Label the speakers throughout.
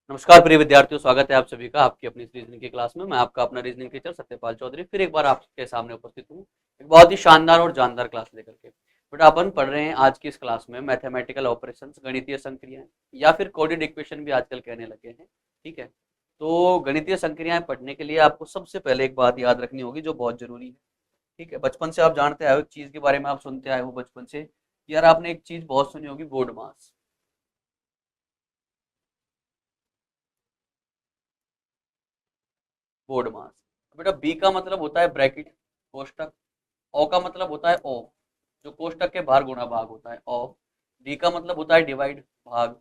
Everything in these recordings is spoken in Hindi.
Speaker 1: नमस्कार प्रिय विद्यार्थियों, स्वागत है आप सभी का आपकी अपनी रीजनिंग की क्लास में। मैं आपका अपना रीजनिंग टीचर सत्यपाल चौधरी फिर एक बार आपके सामने उपस्थित हूँ एक बहुत ही शानदार और जानदार क्लास लेकर के। बेटा अपन पढ़ रहे हैं आज की इस क्लास में मैथमेटिकल ऑपरेशंस, गणितीय संक्रियाएं या फिर कोडेड इक्वेशन भी आजकल कहने लगे हैं। ठीक है, तो गणितीय संक्रियाएं पढ़ने के लिए आपको सबसे पहले एक बात याद रखनी होगी जो बहुत जरूरी है। ठीक है, बचपन से आप जानते आए हो, एक चीज के बारे में आप सुनते आए हो बचपन से कि यार आपने एक चीज बहुत सुनी होगी, बोर्ड मास। बोर्ड मास। बेटा बी का मतलब होता है ब्रैकेट, कोष्टक। ओ का मतलब होता है ओ, जो कोष्टक के बाहर गुणा भाग होता है ओ। डी का मतलब होता है डिवाइड, भाग।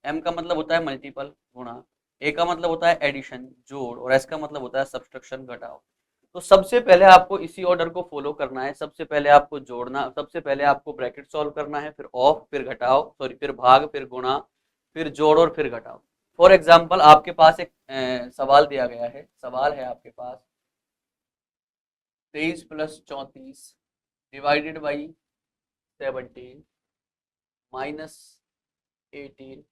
Speaker 1: एम का मतलब होता है मल्टीपल, गुणा। ए का मतलब होता है एडिशन, जोड़। और एस का मतलब होता है सब्सट्रैक्शन, घटाव। तो सबसे पहले आपको इसी ऑर्डर को फॉलो करना है। सबसे पहले आपको जोड़ना, सबसे पहले आपको ब्रैकेट सॉल्व करना है, फिर ऑफ, फिर घटाव, सॉरी फिर भाग, फिर गुणा, फिर जोड़ और फिर घटाव। फॉर एग्जाम्पल आपके पास एक सवाल दिया गया है। सवाल है आपके पास 23 + 34 divided by 17 -18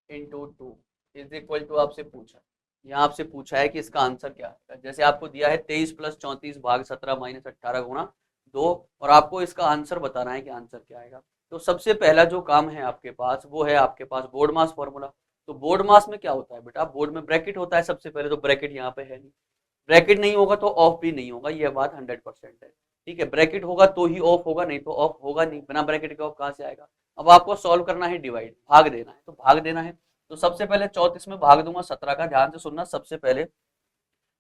Speaker 1: into 2 is equal to, आपसे पूछा, यहाँ आपसे पूछा है कि इसका आंसर क्या है। जैसे आपको दिया है 23 + 34 भाग 17 -18 गुणा 2, और आपको इसका आंसर बताना है कि आंसर क्या आएगा। तो सबसे पहला जो काम है आपके पास वो है आपके पास बोर्ड मास फॉर्मूला। तो बोर्ड मास में क्या होता है बेटा, बोर्ड में ब्रैकेट होता है सबसे पहले, तो ब्रैकेट यहाँ पे है नहीं। ब्रैकेट नहीं होगा तो ऑफ भी नहीं होगा, यह बात 100% है। ठीक है, ब्रैकेट होगा तो ही ऑफ होगा, नहीं तो ऑफ होगा नहीं। बिना ब्रैकेट के ऑफ कहाँ से आएगा। अब आपको सॉल्व करना है, डिवाइड, भाग देना है, तो भाग देना है। तो सबसे पहले 34 में भाग दूंगा 17 का। ध्यान से सुनना, सबसे पहले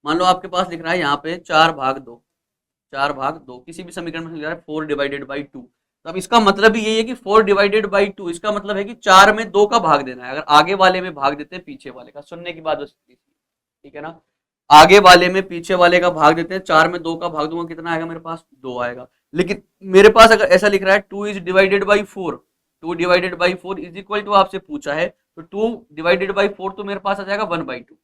Speaker 1: मान लो आपके पास लिख रहा है यहाँ पे 4/2। 4/2 किसी भी समीकरण में लिख रहा है 4/2। तो अब इसका मतलब ही यही है कि 4/2, इसका मतलब है कि 4 में 2 का भाग देना है। अगर आगे वाले में भाग देते हैं पीछे वाले का, सुनने की बात बस। ठीक है ना, आगे वाले में पीछे वाले का भाग देते हैं। 4 में 2 का भाग दूंगा, कितना आएगा मेरे पास, 2 आएगा। लेकिन मेरे पास अगर ऐसा लिख रहा है 2 divided by 4 is equal to, आपसे पूछा है तो 2/4 तो मेरे पास आ जाएगा 1/2।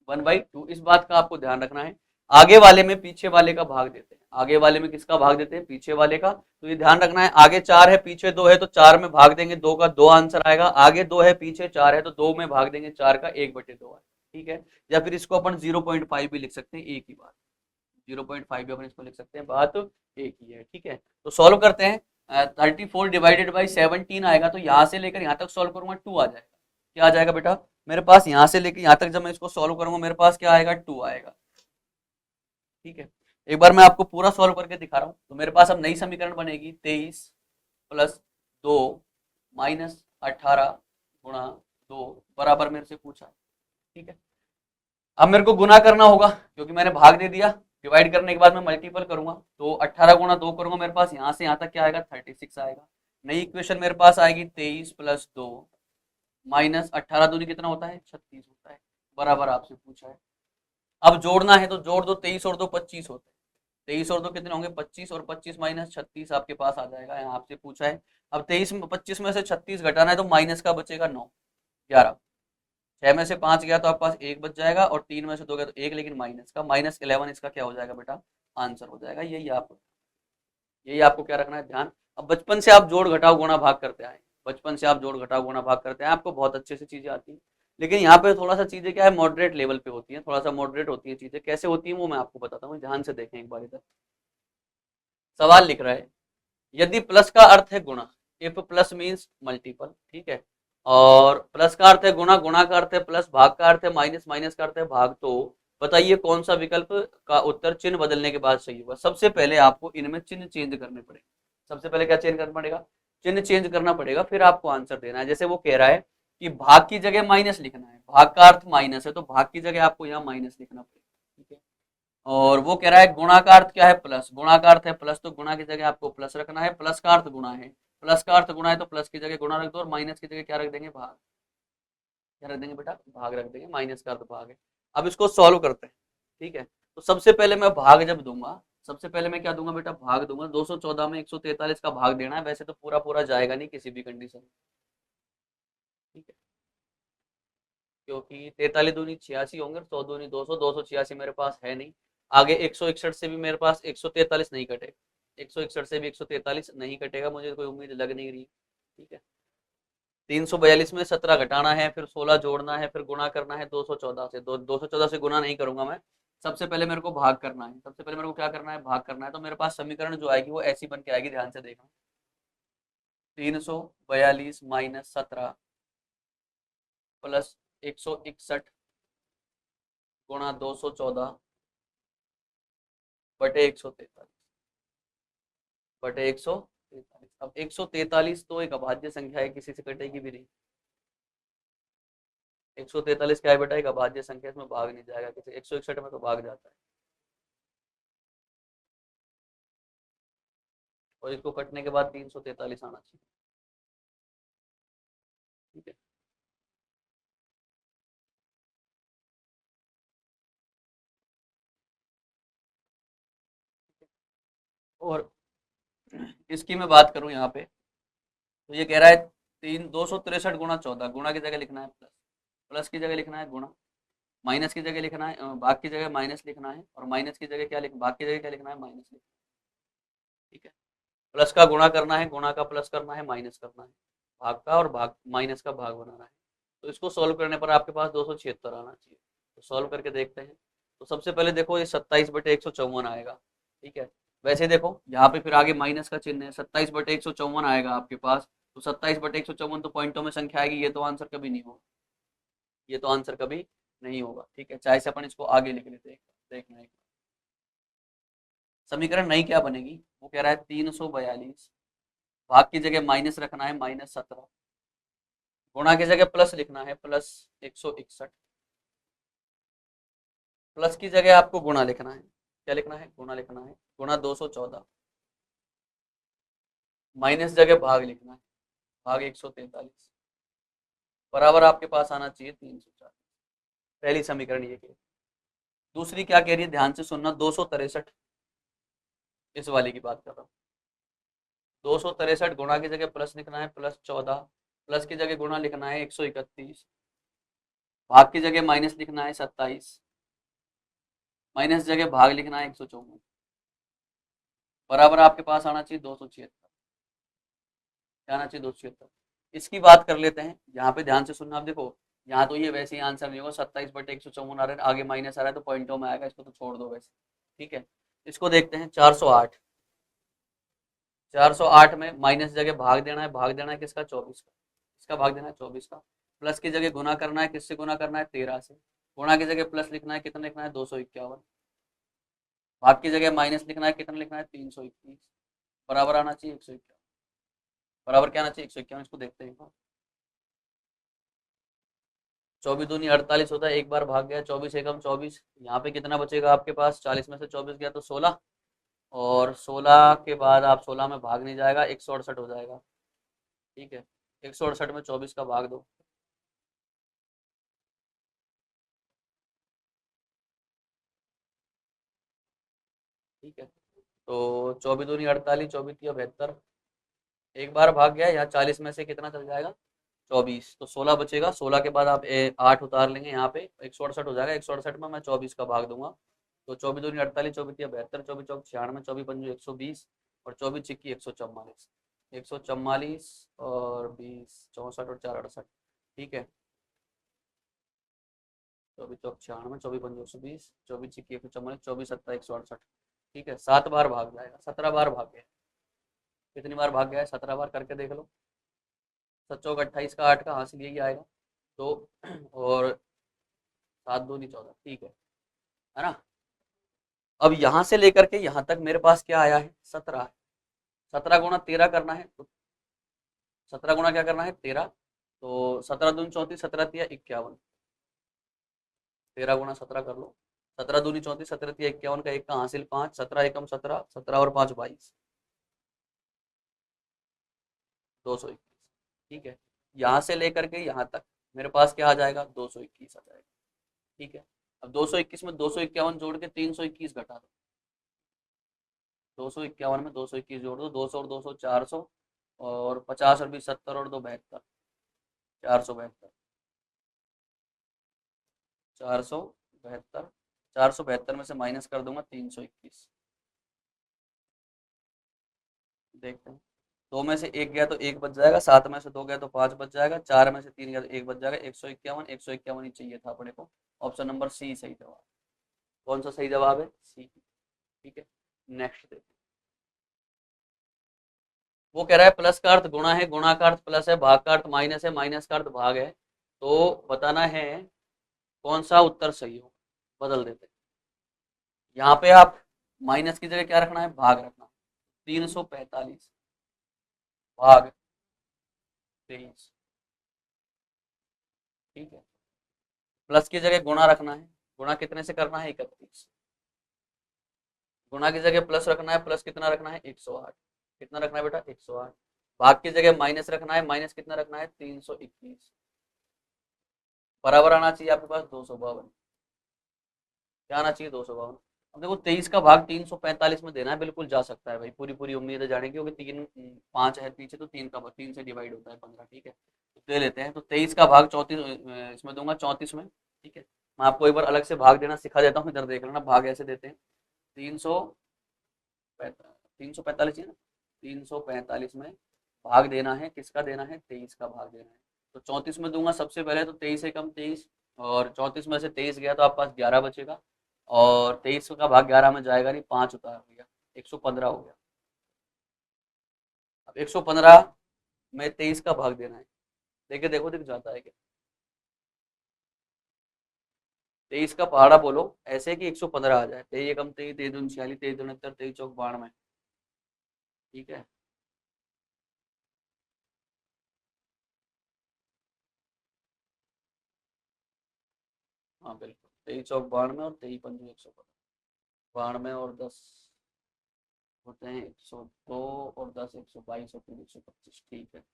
Speaker 1: 1/2, इस बात का आपको ध्यान रखना है। आगे वाले में पीछे वाले का भाग देते हैं, आगे वाले में किसका भाग देते हैं, पीछे वाले का। तो ये ध्यान रखना है, आगे 4 है पीछे 2 है, तो 4 में भाग देंगे 2 का, 2 आंसर आएगा। आगे 2 है पीछे 4 है, तो 2 में भाग देंगे 4 का, 1/2 है। ठीक है, या फिर इसको अपन 0.5 भी लिख सकते हैं, एक ही बात। 0.5 भी अपन इसको लिख सकते हैं, बात एक ही है। ठीक है, तो सॉल्व करते हैं। 34/17 आएगा, तो यहाँ से लेकर यहाँ तक सॉल्व करूंगा 2 आ जाएगा। क्या आ जाएगा बेटा, मेरे पास यहाँ से लेकर यहाँ तक जब मैं इसको सॉल्व करूंगा मेरे पास क्या आएगा, 2 आएगा। ठीक है, एक बार मैं आपको पूरा सॉल्व करके दिखा रहा हूँ। तो मेरे पास अब नई समीकरण बनेगी 23 + 2 -18 गुणा 2 बराबर मेरे से पूछा। ठीक है, अब मेरे को गुना करना होगा क्योंकि मैंने भाग दे दिया। डिवाइड करने के बाद मैं मल्टीपल करूंगा, तो 18 गुणा 2 करूंगा, मेरे पास यहाँ से यहाँ तक क्या आएगा, 36 आएगा। नई इक्वेशन मेरे पास आएगी 23 + 2 -18 दूनी कितना होता है, 36 होता है। बराबर आपसे पूछा है। अब जोड़ना है तो जोड़ दो, 23 और 2 25 होते हैं। 23 और 2 कितने होंगे, 25, और 25 -36 आपके पास आ जाएगा। यहाँ आपसे पूछा है। अब 23 में 25 में से 36 घटाना है, तो माइनस का बचेगा 9, 11। 6 में से 5 गया तो आपके पास 1 बच जाएगा, और 3 में से 2 गया तो 1, लेकिन माइनस का, -11 इसका क्या हो जाएगा बेटा, आंसर हो जाएगा। यही आपको क्या रखना है, ध्यान। अब बचपन से आप जोड़ घटाव गुणा भाग करते आए, बचपन से आप जोड़ घटाव गुणा भाग करते हैं, आपको बहुत अच्छे से चीजें आती हैं। लेकिन यहाँ पे थोड़ा सा चीजें क्या है, मॉडरेट लेवल पे होती है, थोड़ा सा मॉडरेट होती है चीजें। कैसे होती है वो मैं आपको बताता हूँ, ध्यान से देखें एक बार इधर। सवाल लिख रहा है, यदि प्लस का अर्थ है गुणा, इफ प्लस मीन्स मल्टीपल, ठीक है, और प्लस का अर्थ है गुणा, गुणा का अर्थ है प्लस, भाग का अर्थ है माइनस, माइनस का अर्थ है भाग, तो बताइए कौन सा विकल्प का उत्तर चिन्ह बदलने के बाद सही होगा। सबसे पहले आपको इनमें चिन्ह चेंज करने पड़ेगा। सबसे पहले क्या चेंज करना पड़ेगा, चिन्ह चेंज करना पड़ेगा, फिर आपको आंसर देना है। जैसे वो कह रहा है कि भाग की जगह माइनस लिखना है, भाग का अर्थ माइनस है, तो भाग की जगह आपको यहाँ माइनस लिखना पड़ेगा। ठीक है, और वो कह रहा है गुणा का अर्थ क्या है, प्लस, गुणा का अर्थ है प्लस, तो गुणा की जगह आपको प्लस रखना है। प्लस का अर्थ गुणा है, प्लस का अर्थ गुणा है, तो प्लस की जगह गुणा रख दो, और माइनस की जगह क्या रख देंगे, भाग। क्या रख देंगे बेटा, भाग रख देंगे, माइनस का अर्थ भाग है। अब इसको सॉल्व करते हैं। ठीक है, तो सबसे पहले मैं भाग जब दूंगा, सबसे पहले मैं क्या दूंगा बेटा, भाग दूंगा। 214 में 143 का भाग देना है, वैसे तो पूरा पूरा जाएगा नहीं किसी भी कंडीशन में। ठीक है, क्योंकि 43 दूनी 86 होंगे, 100 दूनी 200, 286 मेरे पास है नहीं। आगे 161 से भी मेरे पास 143 नहीं कटेगा, 161 से भी 143 नहीं कटेगा, मुझे कोई उम्मीद लग नहीं रही। ठीक है, 342 में 17 घटाना है, फिर 16 जोड़ना है, फिर गुणा करना है 214 से। 214 से गुणा नहीं करूंगा मैं, सबसे पहले मेरे को भाग करना है। सबसे पहले मेरे को क्या करना है, भाग करना है। तो मेरे पास समीकरण जो आएगी वो ऐसी बन के आएगी, ध्यान से देखना। 342 माइनस 17 प्लस 161 गुणा 214 बटे 143 बटे 143। अब 143 तो एक अभाज्य संख्या है, किसी से कटेगी भी नहीं। 143 क्या है बेटा, एक अभाज्य संख्या, इसमें भाग नहीं जाएगा किसी। 161 में तो भाग जाता है, और इसको कटने के बाद 343 आना चाहिए। ठीक है, और इसकी मैं बात करूं यहाँ पे, तो ये कह रहा है 263 गुणा 14, गुणा की जगह लिखना है प्लस, प्लस की जगह लिखना है गुणा, माइनस की जगह लिखना है भाग की जगह माइनस लिखना है, और माइनस की जगह क्या लिख, भाग की जगह क्या लिखना है, माइनस लिखना है। ठीक है, प्लस का गुणा करना है, गुणा का प्लस करना है, माइनस करना है, भाग का और भाग माइनस का भाग बनाना है। तो इसको सॉल्व करने पर आपके पास 276 आना चाहिए। तो सॉल्व करके देखते हैं। तो सबसे पहले देखो ये 27/154 आएगा। ठीक है, वैसे देखो यहाँ पे फिर आगे माइनस का चिन्ह है, 27/154 आएगा आपके पास। तो 27/154 तो पॉइंटों में संख्या आएगी, ये तो आंसर कभी नहीं होगा, ये तो आंसर कभी नहीं होगा। ठीक है, चाहे से अपन इसको आगे लिख लेते हैं, देखना एक समीकरण नई क्या बनेगी। वो कह रहा है 342, भाग की जगह माइनस रखना है, -17, गुणा की जगह प्लस लिखना है, +161, प्लस की जगह आपको गुणा लिखना है, क्या लिखना है, गुणा लिखना है, गुणा 214, माइनस जगह भाग लिखना है, भाग 143, बराबर आपके पास आना चाहिए 340। पहली समीकरण ये कह, दूसरी क्या कह रही है, ध्यान से सुनना। 263, इस वाले की बात कर रहा हूँ। 263 गुणा की जगह प्लस लिखना है, +14, प्लस की जगह गुणा लिखना है 131, भाग की जगह माइनस लिखना है 27, माइनस जगह भाग लिखना है 154, बराबर आपके पास आना चाहिए 276। क्या आना चाहिए, 276। इसकी बात कर लेते हैं, यहाँ पे ध्यान से सुनना। आप देखो यहाँ तो ये वैसे ही आंसर नहीं होगा, 27/154 आ रहा है, आगे माइनस आ रहा है तो पॉइंटों में आएगा, इसको तो छोड़ दो वैसे। ठीक है, इसको देखते हैं। 408, 408 में माइनस जगह भाग देना है, भाग देना है किसका, 24 का, इसका भाग देना है 24 का, प्लस की जगह गुना करना है, किससे गुना करना है, 13 से, गुणा की जगह प्लस लिखना है, कितना लिखना है, 251, भाग की जगह माइनस लिखना है, कितना लिखना है, 321, बराबर आना चाहिए 151, बराबर क्या आना चाहिए, 151। इसको देखते हैं, 24 दूनी 48 होता है, एक बार भाग गया, 24 एकम 24, यहाँ पे कितना बचेगा आपके पास, 40 में से 24 गया तो 16, और 16 के बाद आप 16 में भाग नहीं जाएगा, 168 हो जाएगा। ठीक है, 168 में 24 का भाग दो। ठीक है, तो 24 दूनी 48, 24 या 72, एक बार भाग गया, यहाँ 40 में से कितना चल जाएगा, 24, तो 16 बचेगा। 16 के बाद आप 8 उतार लेंगे, यहाँ पे 168 हो जाएगा, 168 में मैं 24 का भाग दूंगा। तो 24 दूनी 48, 24 या 72, 24 चौक 96, 24 पंजो 120, और 24 छिक्की 144, 144 और 20 64 और 4 68। ठीक है, 24 चौक 96, 24 पंजो 120, 24 छिक्की 144, 24 सत्ता 168। ठीक है, 7 बार भाग जाएगा, 17 बार भाग गया। कितनी बार भाग गया है, 17 बार, करके देख लो। 7 चौक 28 का 8 का हासिल यही आएगा। तो और 7 दूनी 14। ठीक है ना। अब यहाँ से लेकर के यहाँ तक मेरे पास क्या आया है, 17 है। 17 गुणा 13 करना है, तो 17 गुणा क्या करना है, 13, तो 17 दूनी 34, 17 तिया 51, 13 गुणा 17 कर लो। 17 दूनी 34, 17 तिया 51 का एक का हासिल 5, 17 एकम 17, 17 और 5 22, 221। ठीक है, यहाँ से लेकर के यहाँ तक मेरे पास क्या आ जाएगा, 221 आ जाएगा। ठीक है, अब 221 में 251 जोड़ के 321 घटा दो। 251 में 221 जोड़ दो, 200 और 200 400, और 50 और 20 70 और 2 72, 472, 472, 472 में से माइनस कर दूंगा 321। देखते हैं, 2 में से 1 गया तो 1 बच जाएगा, 7 में से 2 गया तो 5 बच जाएगा, 4 में से 3 गया तो 1 बच जाएगा, 151, 151 ही चाहिए था अपने को। ऑप्शन नंबर सी सही जवाब। कौन सा सही जवाब है? सी। ठीक है, नेक्स्ट देखते हैं। वो कह रहा है प्लस का अर्थ गुणा है, गुणा का अर्थ प्लस है, भाग का अर्थ माइनस है, माइनस का अर्थ भाग है, तो बताना है कौन सा उत्तर सही हो। बदल देते हैं। यहाँ पे आप माइनस की जगह क्या रखना है? भाग रखना। 345 भाग 23। ठीक है, प्लस की जगह गुणा रखना है। गुणा कितने से करना है? 31। गुणा की जगह प्लस रखना है, प्लस कितना रखना है? 108। कितना रखना है बेटा? 108। भाग की जगह माइनस रखना है, माइनस कितना रखना है? 321। बराबर आना चाहिए आपके पास 252। क्या आना चाहिए? 252। अब देखो 23 का भाग 345 में देना है, बिल्कुल जा सकता है भाई, पूरी पूरी उम्मीद है जाने की, क्योंकि 3 5 है पीछे, तो 3 का 3 से डिवाइड होता है 15। ठीक है, तो दे लेते हैं। तो 23 का भाग 34 इसमें दूंगा, 34 में। ठीक है, मैं आपको एक बार अलग से भाग देना सिखा देता हूँ, इधर देख लेना भाग ऐसे देते हैं। 345 है ना, 345 में भाग देना है, किसका देना है? 23 का भाग देना है। तो 34 में दूंगा सबसे पहले, तो 23 से कम 23, और 34 में से 23 गया तो आपके पास 11 बचेगा, और 23 का भाग 11 में जाएगा नहीं, 5 उतार हो गया, 115 हो गया। अब 115 में 23 का भाग देना है। देखिए देखो दिख जाता है क्या? 23 का पहाड़ा बोलो ऐसे कि 115 आ जाए। 23 एकम 23, 23 दूनी 46, 23 दूनी 69, 23 चौक 92। ठीक है, हाँ बिल्कुल, 23 चौक 92 और 23 पंजे 115। 92 और 10 होते हैं 102, और 10 122 और 3 125। ठीक है,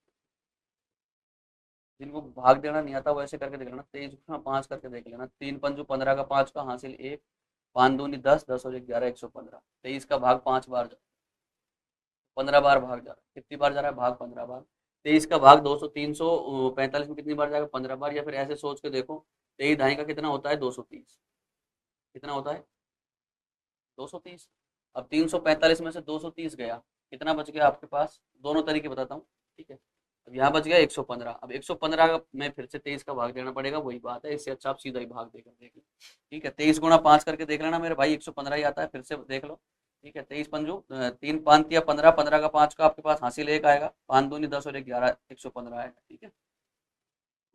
Speaker 1: जिनको भाग देना नहीं आता वो ऐसे करके देख लेना, 23 गुना 5 करके देख लेना। 3 पंजू 15 का 5 का हासिल 1, 5 दूनी 10, 10 और 11 115। 23 का भाग 5 बार 15 बार भाग जा रहा है, कितनी बार जा रहा है? भाग 15 बार। 23 का भाग 200 345 में कितनी बार जाएगा? 15 बार। या फिर ऐसे सोच के देखो, 23 ढाई का कितना होता है? 230। कितना होता है? 230। अब 345 में से 230 गया, कितना बच गया आपके पास? दोनों तरीके बताता हूँ। ठीक है, अब यहाँ बच गया 115। अब 115 में फिर से 23 का भाग देना पड़ेगा, वही बात है, इससे अच्छा आप सीधा ही भाग देकर देख लो। ठीक है, 23 गुणा 5 करके देख लेना मेरे भाई, 115 ही आता है, फिर से देख लो। ठीक है, 23 पंजू 3 5 या 15, 15 का 5 का आपके पास हासिल 1 आएगा, 5 दूनी 10 और 11 115 आएगा। ठीक है,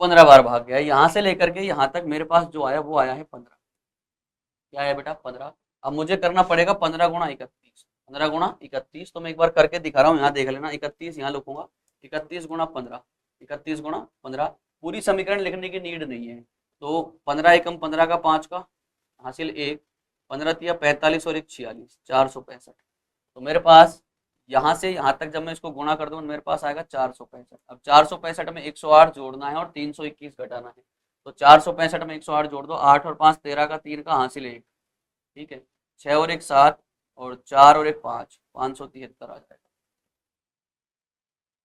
Speaker 1: 15 बार भाग गया, यहाँ से लेकर के यहाँ तक मेरे पास जो आया वो आया है 15। क्या है बेटा? 15। अब मुझे करना पड़ेगा 15 गुणा 31। 15 गुणा 31 तो मैं एक बार करके दिखा रहा हूँ, यहाँ देख लेना। 31 यहाँ लिखूंगा, 31 गुणा 15, 31 गुणा 15। पूरी समीकरण लिखने की नीड नहीं है। तो 15 एकम 15 का 5 का हासिल 1, 15 तिया 45 और 1 46, 465। तो मेरे पास यहाँ से यहाँ तक जब मैं इसको गुणा कर दूँ मेरे पास आएगा 465। अब 465 में 108 जोड़ना है और 321 घटाना है। तो 465 में 108 जोड़ दो, 8 और 5 13 का 3 का हासिल 1। ठीक है, 6 और 1 7, और 4 और 1 5, 573 आ जाएगा।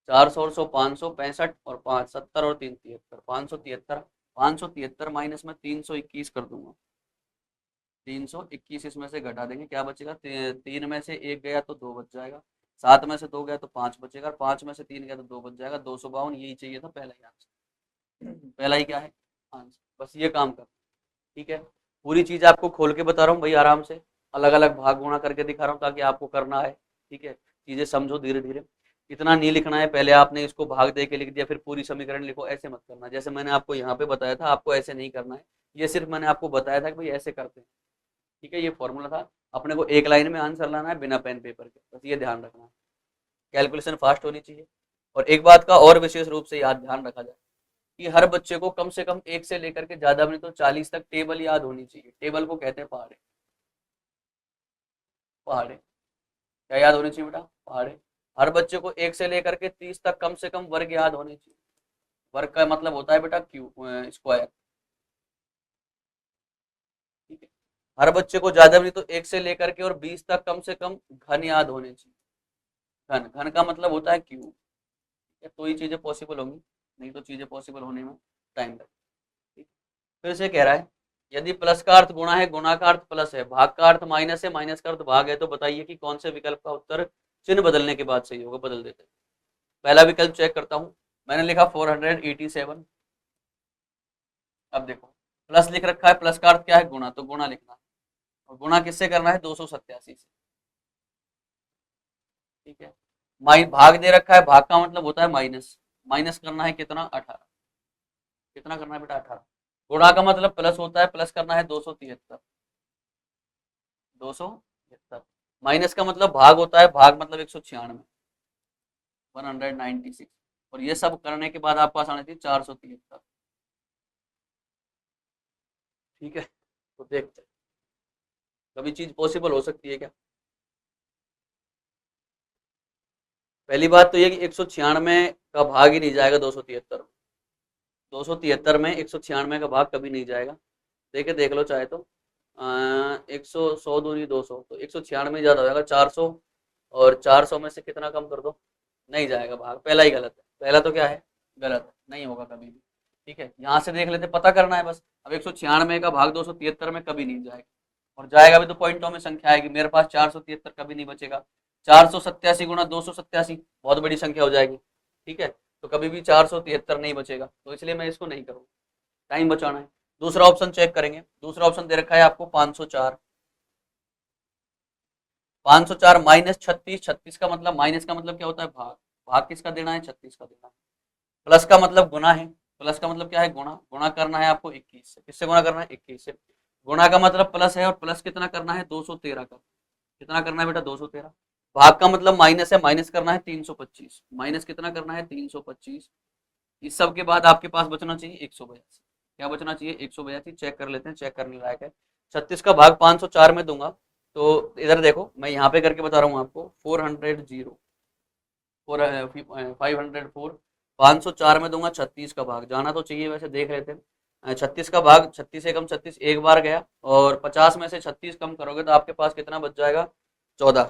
Speaker 1: 400 और 100 565, और 5 70 और 3 73, 573। 573 माइनस में 321 कर दूंगा, 321 इसमें से घटा देंगे, क्या बचेगा? 3 में से 1 गया तो 2 बच जाएगा, 7 में से 2 गया तो 5 बचेगा, 5 में से 3 गया तो 2 बच जाएगा, 252। यही चाहिए था, पहला ही आंसर। पहला ही क्या है? आंसर। बस ये काम कर। ठीक है, पूरी चीज आपको खोल के बता रहा हूँ भाई, आराम से अलग अलग भाग गुणा करके दिखा रहा हूँ ताकि आपको करना है। ठीक है, चीजें समझो धीरे धीरे। इतना नहीं लिखना है, पहले आपने इसको भाग दे के लिख दिया फिर पूरी समीकरण लिखो, ऐसे मत करना। जैसे मैंने आपको यहाँ पे बताया था, आपको ऐसे नहीं करना है। ये सिर्फ मैंने आपको बताया था कि भाई ऐसे करते हैं। ठीक है, ये फॉर्मूला था, अपने को एक लाइन में आंसर लाना है बिना पेन पेपर के, बस ये ध्यान रखना है। कैलकुलेशन फास्ट होनी चाहिए। और एक बात का और विशेष रूप से याद ध्यान रखा जाए कि हर बच्चे को कम से कम 1 से लेकर के ज्यादा नहीं तो 40 तक टेबल याद होनी चाहिए। टेबल को कहते हैं पहाड़े। पहाड़े क्या याद होनी चाहिए बेटा? पहाड़े। हर बच्चे को 1 से लेकर के 30 तक कम से कम वर्ग याद होने चाहिए। वर्ग का मतलब होता है बेटा क्यू स्क्वायर। ठीक है, हर बच्चे को ज्यादा नहीं तो 1 से लेकर के और 20 तक कम से कम घन याद होने चाहिए। घन, घन का मतलब होता है क्यू। तो ये चीजें पॉसिबल होंगी, नहीं तो चीजें पॉसिबल होने में टाइम लगेगा। फिर से कह रहा है, यदि प्लस का अर्थ गुणा है, गुणा का अर्थ प्लस है, भाग का अर्थ माइनस है, माइनस का अर्थ भाग है, तो बताइए कि कौन से विकल्प का उत्तर चिन्ह बदलने के बाद सही होगा। बदल देते हैं। पहला विकल्प चेक करता हूँ, मैंने लिखा 487। अब देखो प्लस लिख रखा है, प्लस का अर्थ क्या है गुणा, तो गुणा लिखना है, और गुणा किससे करना है 287 से, ठीक है। भाग दे रखा है, भाग का मतलब होता है माइनस, माइनस करना है कितना 18, कितना करना है बेटा 18। गुणा का मतलब प्लस होता है, प्लस करना है 273, 273। माइनस का मतलब भाग होता है, भाग मतलब 196, 196। और ये सब करने के बाद आपके पास आनी थी 473, ठीक है। तो देखते हैं कभी चीज पॉसिबल हो सकती है क्या। पहली बात तो ये कि 196 का भाग ही नहीं जाएगा 273, 273 में 196 का भाग कभी नहीं जाएगा। देखे देख लो चाहे तो, 100, 100 दूनी 200, तो 196 ज्यादा हो जाएगा 400, और 400 में से कितना कम कर दो, नहीं जाएगा भाग, पहला ही गलत है, पहला तो क्या है गलत है, नहीं होगा कभी भी, ठीक है। यहाँ से देख लेते, पता करना है बस। अब 196 का भाग 273 में कभी नहीं जाएगा, और जाएगा भी तो पॉइंटों में संख्या आएगी, मेरे पास 473 कभी नहीं बचेगा। 487 गुणा 287 बहुत बड़ी संख्या हो जाएगी, ठीक है। तो कभी भी 473 नहीं बचेगा, तो इसलिए मैं इसको नहीं करूँगा, टाइम बचाना है। दूसरा ऑप्शन चेक करेंगे, दूसरा ऑप्शन दे रखा है आपको 504, 504 माइनस 36, 36 का मतलब, माइनस का मतलब क्या होता है भाग, भाग किसका देना है 36 का देना है। प्लस का मतलब गुना है, प्लस का मतलब क्या है गुणा, गुणा करना है आपको 21 से, किससे गुणा करना है 21 से। गुणा का मतलब प्लस है, और प्लस कितना करना है 213 का, कितना करना है बेटा 213। भाग का मतलब माइनस है, माइनस करना है 325, माइनस कितना करना है 325। इस सब के बाद आपके पास बचना चाहिए 182, क्या बचना चाहिए 182, चेक कर लेते हैं, चेक करने लायक है। 36 का भाग 504 में दूंगा, तो इधर देखो मैं यहाँ पे करके बता रहा हूँ आपको, 400 504, 504 में दूंगा 36 का भाग, जाना तो चाहिए वैसे, देख रहे थे 36 का भाग, 36 एकम 36 एक बार गया, और 50 में से 36 कम करोगे तो आपके पास कितना बच जाएगा 14,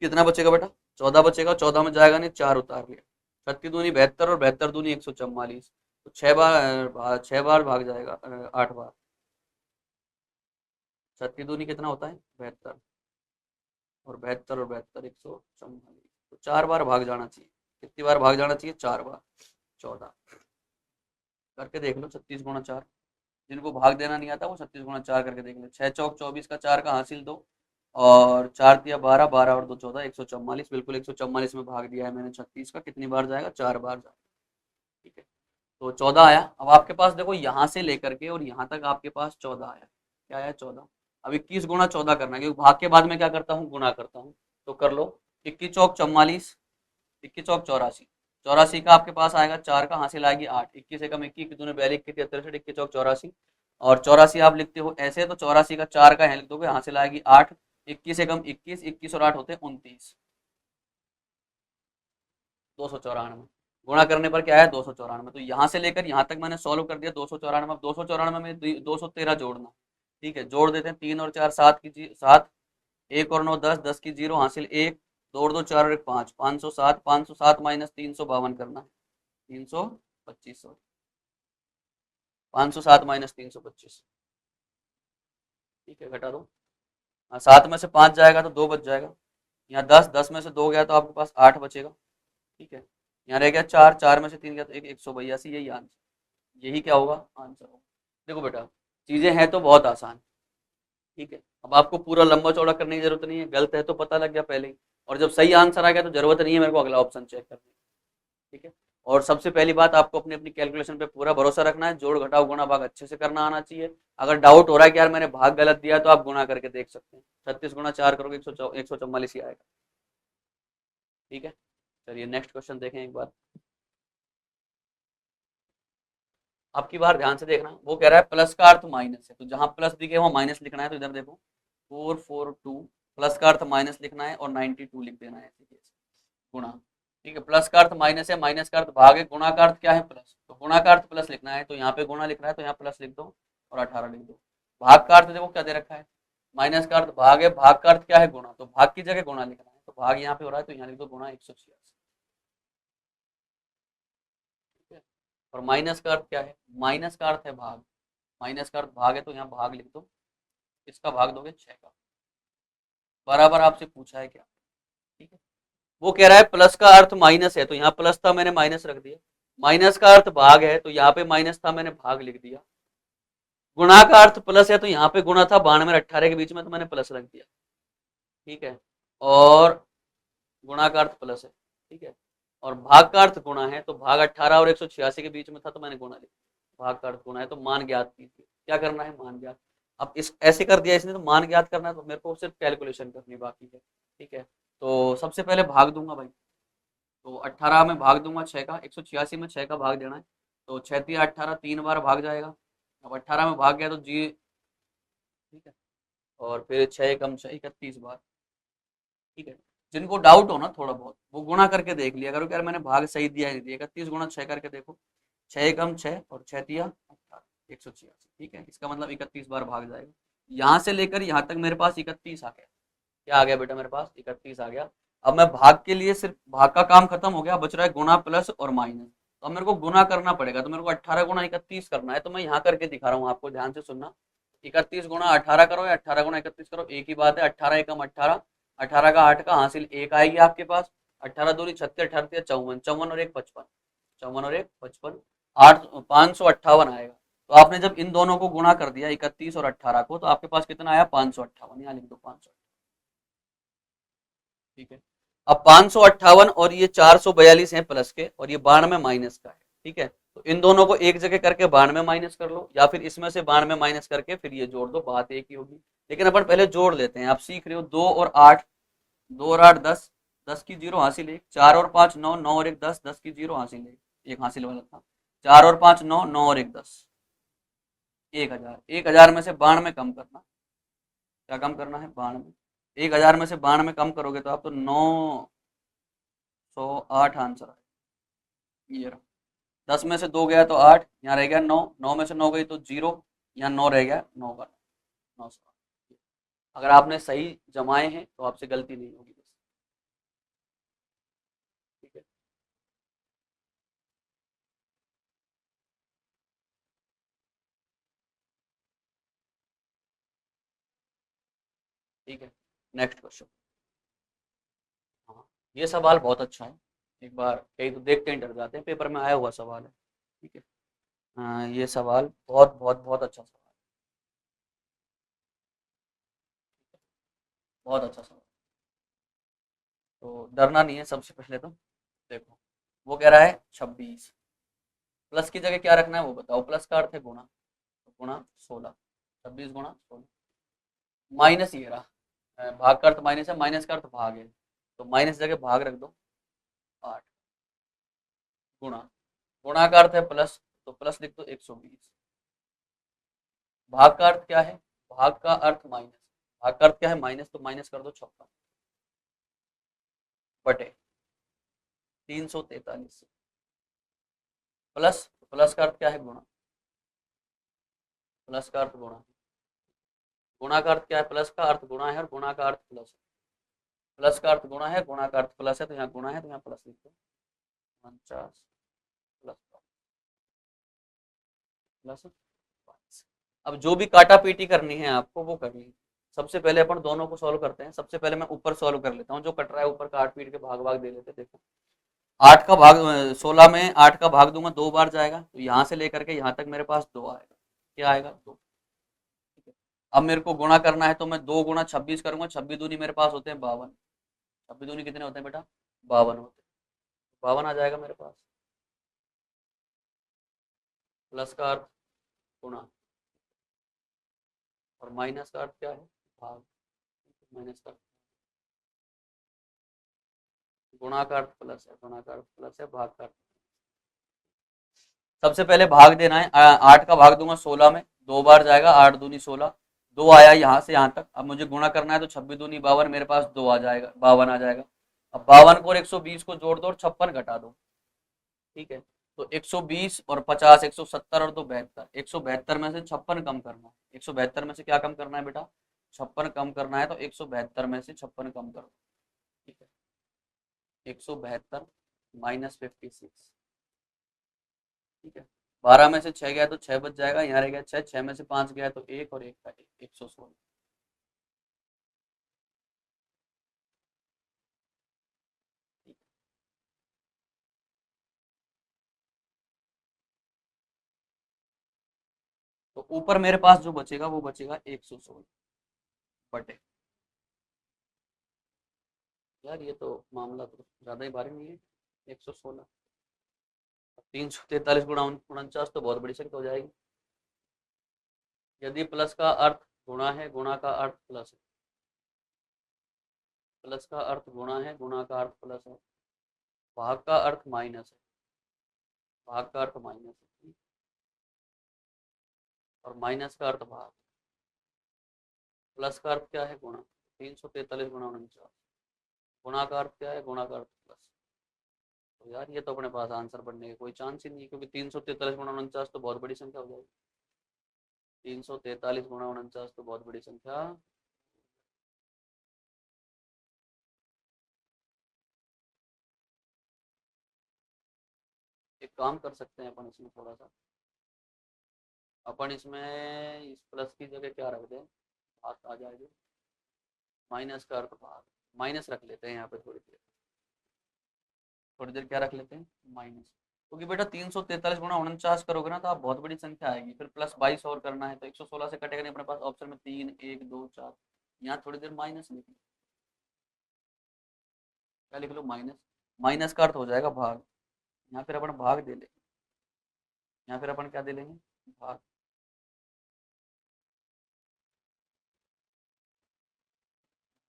Speaker 1: कितना बचेगा बेटा 14 बचेगा, 14 में जाएगा नहीं, 4 उतार लिया, 36 दूनी 72, और 72 दूनी 144, तो 6 बार भाग जाएगा, 8 बार, 36 दूनी कितना होता है 72, और 72 और 72 144, तो 4 बार भाग जाना चाहिए, कितनी बार भाग जाना चाहिए 4 बार, 14। करके देख लो 36 गुणा 4, जिनको भाग देना नहीं आता वो 36 गुणा 4 करके देख लो, 6 चौक 24 का 4 का हासिल 2, और 4 तिया 12, 12 और 2 14, 144, बिल्कुल 144 में भाग दिया है मैंने 36 का, कितनी बार जाएगा 4 बार जाएगा, ठीक है। तो 14 आया। अब आपके पास देखो यहाँ से लेकर के और यहाँ तक आपके पास 14 आया, क्या आया 14। अब 21 गुणा 14 करना है, क्योंकि भाग के बाद में क्या करता हूँ गुणा करता हूँ, तो कर लो 21 चौक 44, 21 चौक 84, 84 का आपके पास आएगा, 4 का हासिल आएगी 8, 21 एकम 21, दूने 42, 21 63, 21 चौक 84, और 84 आप लिखते हो ऐसे, तो 84 का 4 का यहाँ लिख दोगे, हासिल आएगी 8, 21 एकम 21, 21 और 8 होते हैं 29, 294। गुणा करने पर क्या है 294, तो यहाँ से लेकर यहाँ तक मैंने सॉल्व कर दिया 294, अब 294 में 213 जोड़ना, ठीक है, जोड़ देते हैं, 3 और 4 7 की 7, 1 और 9 10, 10 की 0 हासिल 1, 2 और 2 4 और 1 5, 507, 507 माइनस 352 करना है, 325, सॉरी 507 माइनस 325, ठीक है, घटा दो। हाँ, 7 में से 5 जाएगा तो 2 बच जाएगा, यहाँ 10, 10 में से 2 गया तो आपके पास 8 बचेगा, ठीक है। यहाँ रह गया 4, 4 में से 3 गया तो 182, यही आंसर, यही क्या होगा आंसर होगा। देखो बेटा चीजें हैं तो बहुत आसान, ठीक है। अब आपको पूरा लंबा चौड़ा करने की जरूरत नहीं है, गलत है तो पता लग गया पहले ही, और जब सही आंसर आ गया तो जरूरत नहीं है मेरे को अगला ऑप्शन चेक करने की, ठीक है। और सबसे पहली बात आपको अपनी अपनी कैलकुलेशन पे पूरा भरोसा रखना है, जोड़ घटाव गुणा भाग अच्छे से करना आना चाहिए। अगर डाउट हो रहा है कि यार मैंने भाग गलत दिया तो आप गुणा करके देख सकते हैं, 36 गुणा 4 करोगे 144 ही आएगा, ठीक है। चलिए नेक्स्ट क्वेश्चन देखें एक बार, आपकी बार ध्यान से देखना, वो कह रहा है प्लस का अर्थ माइनस है, तो जहां प्लस दिखे वहां माइनस लिखना है, तो इधर देखो 442, प्लस का अर्थ माइनस लिखना है और 92 लिख देना है, ठीक है, गुणा, ठीक है। प्लस का अर्थ माइनस है, माइनस का अर्थ भाग है, गुणा का अर्थ क्या है प्लस, तो गुणा का अर्थ प्लस लिखना है, तो यहाँ पे गुणा लिख रहा है तो यहाँ प्लस लिख दो, और 18 लिख दो। भाग का अर्थ देखो क्या दे रखा है, माइनस का अर्थ भाग है, भाग का अर्थ क्या है गुणा, तो भाग की जगह गुणा लिखना है, तो भाग यहाँ पे हो रहा है तो यहाँ लिख दो गुणा 186, ठीक है। और माइनस का अर्थ क्या है, माइनस का अर्थ है भाग, माइनस का अर्थ भाग है तो यहाँ भाग लिख दो, इसका भाग दोगे 6 का, बराबर आपसे पूछा है क्या, ठीक है। वो कह रहा है प्लस का अर्थ माइनस है, तो यहाँ प्लस था मैंने माइनस रख दिया। माइनस का अर्थ भाग है, तो यहाँ पे माइनस था मैंने भाग लिख दिया। गुणा का अर्थ प्लस है, तो यहाँ पे गुणा था 92 और 18 के बीच में, तो मैंने प्लस रख दिया। ठीक है, और गुणा का अर्थ प्लस है। ठीक है, और भाग का अर्थ गुणा है, तो भाग 18 और 186 के बीच में था, तो मैंने गुणा लिखा। भाग का अर्थ गुणा है, तो मान ज्ञात कीजिए। क्या करना है? मान ज्ञात। अब इस ऐसे कर दिया इसने, तो मान ज्ञात करना है, तो मेरे को सिर्फ कैलकुलेशन करनी बाकी है। ठीक है, तो सबसे पहले भाग दूंगा भाई। तो 18 में भाग दूंगा 6 का, 186 में 6 का भाग देना है, तो 6 तिया 18, 3 बार भाग जाएगा। अब 18 में भाग गया तो जी। ठीक है, और फिर 6 कम 6 31 बार। ठीक है, जिनको डाउट हो ना थोड़ा बहुत, वो गुणा करके देख लिया करो कि यार मैंने भाग सही दिया है, दिया 31 गुणा 6 करके देखो। 6 कम 6 और 6 तिया 18, 186। ठीक है, इसका मतलब 31 बार भाग जाएगा। यहाँ से लेकर यहाँ तक मेरे पास 31 आ गया। क्या आ गया बेटा? मेरे पास 31 आ गया। अब मैं भाग के लिए सिर्फ भाग का काम खत्म हो गया, बच रहा है गुणा प्लस और माइनस। तो अब मेरे को गुणा करना पड़ेगा, तो मेरे को 18 गुणा 31 करना है, तो मैं यहाँ करके दिखा रहा हूँ आपको, ध्यान से सुनना। 31 गुणा 18 करो या 18 गुणा 31 करो, एक ही बात है। 18 एकम 18, 18 का 8 का हासिल 1 आएगी आपके पास। 18 दूनी 36, 18 54, 54 और 1 55, 54 और 1 55, 8 558 आएगा। तो आपने जब इन दोनों को गुणा कर दिया 31 और 18 को, तो आपके पास कितना आया? 558। यहाँ लिख दो 500। ठीक है, अब 558 और ये 442 है प्लस के, और ये 92 माइनस का है। ठीक है, तो इन दोनों को एक जगह करके 92 माइनस कर लो, या फिर इसमें से 92 माइनस करके फिर ये जोड़ दो, बात एक ही होगी। लेकिन अपन पहले जोड़ लेते हैं। आप सीख रहे हो 2 और 8, 2 और 8 10, 10 की जीरो हासिल एक, 4 और 5 9, 9 और 1 10, 10 की जीरो हासिल एक हासिल वाला था। 4 और 5 9, 9 और 1 10, 1000। 1000 में से 92 कम करना। क्या कम करना है? 92। 1000 में से 92 कम करोगे तो आप तो 908 आंसर आएगा। ये रहा। 10 में से 2 गया तो 8, यहाँ रह गया 9, 9 में से 9 गई तो 0, यहाँ 9 रह गया, 9 का 900। अगर आपने सही जमाए हैं तो आपसे गलती नहीं होगी। ठीक है, ठीक है, नेक्स्ट क्वेश्चन। हाँ, ये सवाल बहुत अच्छा है। एक बार कहीं तो देखते हैं, डर जाते हैं, पेपर में आया हुआ सवाल है। ठीक है, हाँ, ये सवाल बहुत बहुत बहुत अच्छा सवाल है। बहुत अच्छा सवाल। तो डरना नहीं है सबसे पहले तो। देखो, वो कह रहा है 26, प्लस की जगह क्या रखना है वो बताओ। प्लस का अर्थ है गुणा, तो गुणा 16, 26 गुणा 16। माइनस ये रहा, भाग का अर्थ माइनस है, माइनस का अर्थ भाग है, तो माइनस जगह भाग रख दो। 8 गुणा, गुणा का अर्थ है प्लस, तो प्लस लिख दो 120। भाग का अर्थ क्या है? भाग का अर्थ माइनस, भाग का अर्थ क्या है? माइनस, तो माइनस कर दो 56 बटे 343। प्लस, प्लस का अर्थ क्या है? गुणा, प्लस का अर्थ गुणा, गुणा का अर्थ क्या है? प्लस का अर्थ गुणा है, और गुणा का अर्थ प्लस है। प्लस का अर्थ गुणा है, गुणा का अर्थ प्लस है, तो यहाँ गुणा है, तो यहाँ प्लस लिख दो। 49 प्लस प्लस 22। अब जो भी काटा पीटी करनी है आपको वो करनी है। सबसे पहले अपन दोनों को सॉल्व करते हैं। सबसे पहले मैं ऊपर सॉल्व कर लेता हूँ, जो कट रहा है ऊपर काट पीट के भाग भाग दे लेते हैं। देखो, 8 का भाग 16 में 8 का भाग दूंगा 2 बार जाएगा, तो यहाँ से लेकर के यहाँ तक मेरे पास 2 आएगा। क्या आएगा? 2। ठीक है, अब मेरे को गुणा करना है, तो मैं 2 गुणा 26 करूंगा। 26 दूनी मेरे पास होते हैं 52। 26 दूनी कितने होते हैं बेटा? 52 होते हैं। 52 आ जाएगा मेरे पास। प्लस का अर्थ गुणा, और माइनस का अर्थ क्या है? भाग। माइनस का गुणा का अर्थ प्लस है, गुणा का अर्थ प्लस है, भाग का अर्थ। सबसे पहले भाग देना है। 8 का भाग दूंगा 16 में, 2 बार जाएगा। 8 दूनी 16, 2 आया यहाँ से यहाँ तक। अब मुझे गुणा करना है, तो 26 दूनी 52, मेरे पास 2 आ जाएगा, 52 आ जाएगा। अब 52 को और 120 को जोड़ दो और 56 घटा दो। ठीक है, तो 120 और 50, 170 और 2 72। 172 में से 56 कम करना है। 172 में से क्या कम करना है बेटा? 56 कम करना है, तो 172 में से 56 कम कर दो। ठीक है, 172 माइनस 56। ठीक है, 12 में से 6 गया तो 6 बच जाएगा, यहाँ रह गया 6, 6 में से 5 गया तो 1 और 1 का 1, 116। तो ऊपर मेरे पास जो बचेगा वो बचेगा 116 बटे, यार ये तो मामला तो ज़्यादा ही भारी नहीं है, 116 343 गुणा 49 तो बहुत बड़ी संख्या हो जाएगी। यदि प्लस का अर्थ गुणा है, गुणा का अर्थ प्लस है, प्लस का अर्थ गुणा है, गुणा का अर्थ प्लस है, भाग का अर्थ माइनस है, भाग का अर्थ माइनस है, और माइनस का अर्थ भाग, प्लस का अर्थ क्या है गुणा, 343 गुणा 49, गुणा का अर्थ क्या है, गुणा का अर्थ प्लस। तो यार ये तो अपने पास आंसर बनने का कोई चांस ही नहीं है, क्योंकि 343 गुणा 49 तो बहुत बड़ी संख्या हो जाएगी, 343 गुणा 49 तो बहुत बड़ी संख्या। एक काम कर सकते हैं अपन इसमें थोड़ा सा, अपन इसमें इस प्लस की जगह क्या रख दें, भाग आ जाएगी, माइनस का अर्थ भाग, माइनस रख लेते हैं यहाँ पे थोड़ी देर, थोड़ी देर क्या रख लेते हैं माइनस, क्योंकि बेटा 343 गुणा 49 करोगे ना तो आप बहुत बड़ी संख्या आएगी, फिर प्लस 22 और करना है तो 116 से कटेगा नहीं, अपने पास ऑप्शन में 3 1 2 4, यहाँ थोड़ी देर माइनस लिख लो, क्या लिख लो माइनस, माइनस का अर्थ हो जाएगा भाग, यहाँ फिर अपन भाग दे लेंगे, यहाँ फिर अपन क्या दे लेंगे भाग,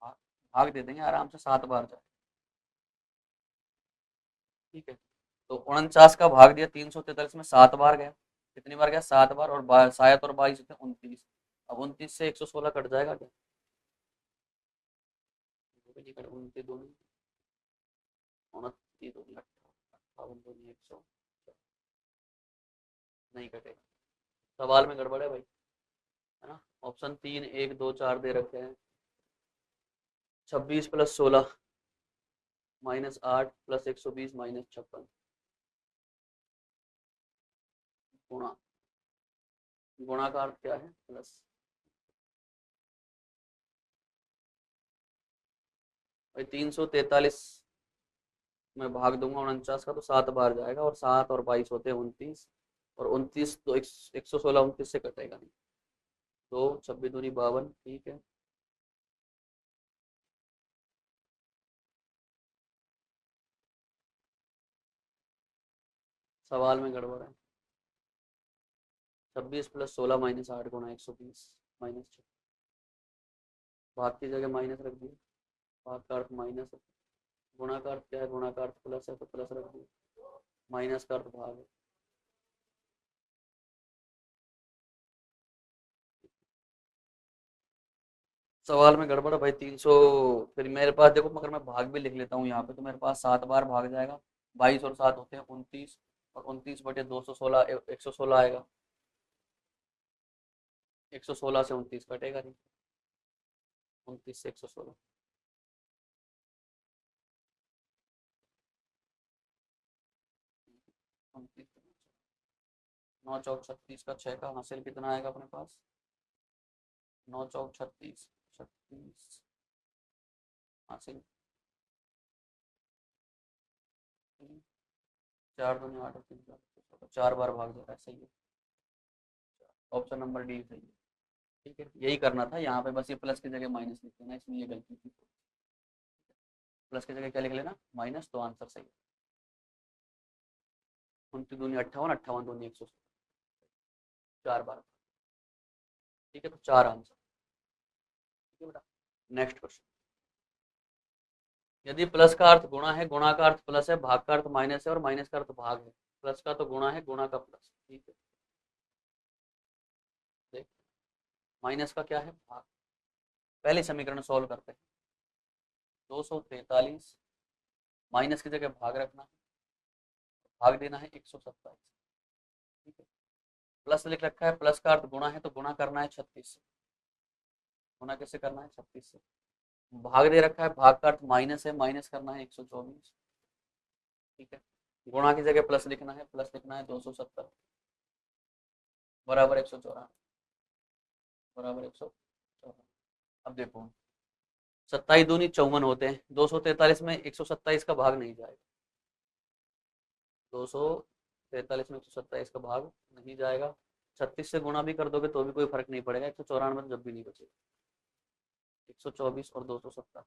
Speaker 1: भाग भाग दे देंगे आराम से 7 बार जाए, ठीक है। तो 49 का भाग दिया 343 में 7 बार गया, कितनी बार गया 7 बार, और शायद और 22 होते 29, अब 29 से 116 कट जाएगा क्या, 29 दूनी 29 दूनी 58 दूनी 100, नहीं कटेगा, सवाल में गड़बड़ है भाई, है ना। ऑप्शन 3 1 2 4 दे रखे हैं, 26 प्लस 16 माइनस 8 प्लस 120 माइनस 56, गुणा, गुणा का अर्थ क्या है प्लस, भाई 343 में भाग दूंगा 49 का तो 7 बार जाएगा, और 7 और 22 होते हैं 29, और 29 तो 116 29 से कटेगा नहीं, तो 26 दूनी 52, ठीक है। सवाल में गड़बड़ है, 26 प्लस 16 माइनस 8 गुणा 120 माइनस 6, भाग की जगह माइनस रख दिया, भाग का अर्थ माइनस है, गुणा का अर्थ क्या है, गुणा का अर्थ प्लस है तो प्लस रख दिया, माइनस का अर्थ भाग है, सवाल में गड़बड़ है भाई 300, फिर मेरे पास देखो, मगर मैं भाग भी लिख लेता हूँ यहाँ पे, तो मेरे पास 7 बार भाग जाएगा, 22 और 7 होते हैं 29, और 29 बटे 216 116 आएगा, 116 से 29 कटेगा नहीं, 29 से 116, 29 9 चौक 36 का 6 का हासिल कितना आएगा अपने पास, 9 चौक 36, 36 हासिल, 4 दूनी 8 3 4 बार भाग जा रहा है, सही है, ऑप्शन नंबर डी सही है, ठीक है। यही करना था यहाँ पे, बस ये प्लस की जगह माइनस लिख देना, इसमें ये गलती थी, प्लस की जगह क्या लिख लेना माइनस, तो आंसर सही है, 29 दूनी 58 58 दूनी 116, 4 बार, ठीक है, तो 4 आंसर, ठीक है बेटा। नेक्स्ट क्वेश्चन, यदि प्लस का अर्थ गुणा है, गुणा का अर्थ प्लस है, भाग का अर्थ माइनस है, और माइनस का अर्थ भाग है, प्लस का तो गुणा है, गुणा का प्लस, ठीक है, देख माइनस का क्या है भाग, पहले समीकरण सॉल्व करते हैं, 243 माइनस की जगह भाग रखना है, भाग देना है 127, ठीक है, प्लस लिख रखा है, प्लस का अर्थ गुणा है तो गुणा करना है 36 से, गुणा कैसे करना है 36 से, भाग दे रखा है, भाग का अर्थ माइनस है, माइनस करना है 124, ठीक है, गुणा की जगह प्लस लिखना है, प्लस लिखना है 270 बराबर 194, बराबर 194, अब देखो 27 दूनी 54 होते हैं, 243 में 127 का भाग नहीं जाएगा, 243 में 127 का भाग नहीं जाएगा, 36 से गुणा भी कर दोगे तो भी कोई फर्क नहीं पड़ेगा, 194 तो जब भी नहीं बचेगा। 124 और 270,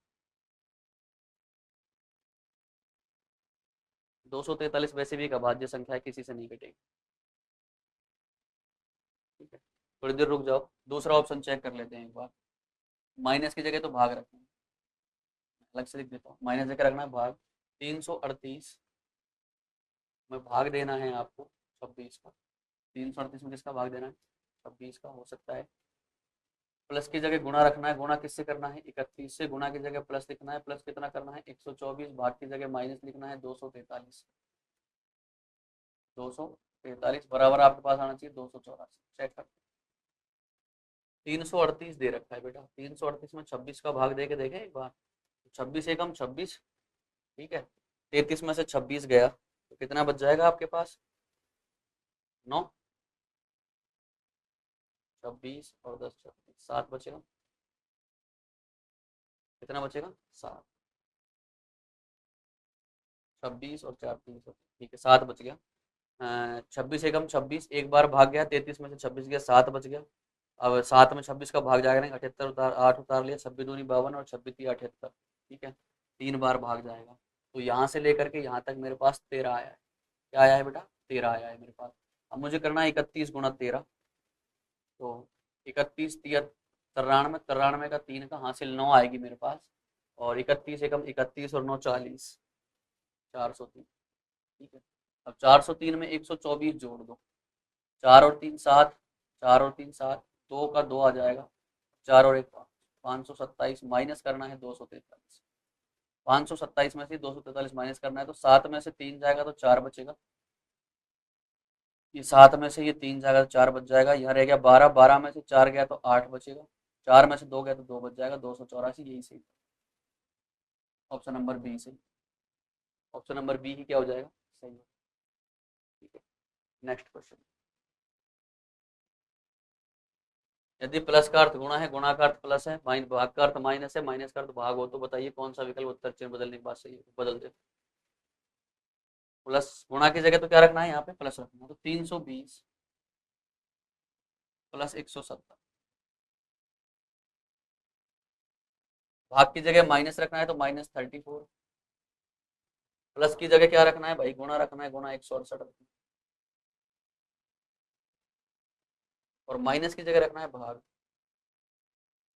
Speaker 1: 243 वैसे भी एक अभाज्य संख्या है, किसी से नहीं कटेगी। ठीक है, थोड़ी देर रुक जाओ, दूसरा ऑप्शन चेक कर लेते हैं एक बार। माइनस की जगह तो भाग रखना है, अलग से लिख देता हूँ, माइनस जगह रखना है भाग। 338 में भाग देना है आपको 26 का। 338 में किसका भाग देना है? 26 का। हो सकता है प्लस की जगह गुणा रखना है, गुणा किससे करना है? 31 से। गुणा की जगह प्लस लिखना है, प्लस कितना करना है? 124। भाग की जगह माइनस लिखना है 243। 243 बराबर आपके पास आना चाहिए 284। चेक कर, 338 दे रखा है बेटा, 338 में 26 का भाग दे के देखें एक बार। 26 एकम 26, ठीक है। 33 में से 26 गया तो कितना बच जाएगा आपके पास? 9। 26 और 10 26, 7 बचेगा। कितना बचेगा? 7। 26 और 4 3, ठीक है, 7 बच गया। 26 एकम 26, एक बार भाग गया, 33 में से 26 गया, 7 बच गया। अब 7 में 26 का भाग जाएगा नहीं, 78 उतार, 8 उतार लिया, 26 दूनी 52 और 26 तीन 78, ठीक है। 3 बार भाग जाएगा, तो यहाँ से लेकर के यहाँ तक मेरे पास 13 आया है। क्या आया है बेटा? 13 आया है मेरे पास। अब मुझे करना है 31 गुणा 13, तो 31 तिया 93, 93 का 3 का हासिल 9 आएगी मेरे पास। और 31 एकम 31 और 9 40, 403, ठीक है। अब 403 में 124 जोड़ दो, 4 और 3 7, 4 और 3 7, 2 का 2 आ जाएगा, 4 और 1 5, 527 माइनस करना है 243। 527 में से 243 माइनस करना है, तो 7 में से 3 जाएगा तो 4 बचेगा। ये 7 में से ये 3 जाएगा तो 4 बच जाएगा। यहाँ रह गया 12, 12 में से 4 गया तो 8 बचेगा। 4 में से 2 गया तो 2 बच जाएगा, 284। यही सही, ऑप्शन नंबर बी सही। ऑप्शन नंबर बी ही क्या हो जाएगा? सही। ठीक है, नेक्स्ट क्वेश्चन। यदि प्लस का अर्थ गुणा है, गुणा का अर्थ प्लस है, भाग का अर्थ माइनस है, माइनस का अर्थ भाग हो, तो बताइए कौन सा विकल्प उत्तर चिन्ह बदलने के बाद सही है? बदल दे। प्लस गुणा की जगह तो क्या रखना है? यहाँ पे प्लस रखना है, तो 320 प्लस 170। भाग की जगह माइनस रखना है तो -34। प्लस की जगह क्या रखना है भाई? गुणा रखना है, गुणा 168 रखना है। और माइनस की जगह रखना है भाग,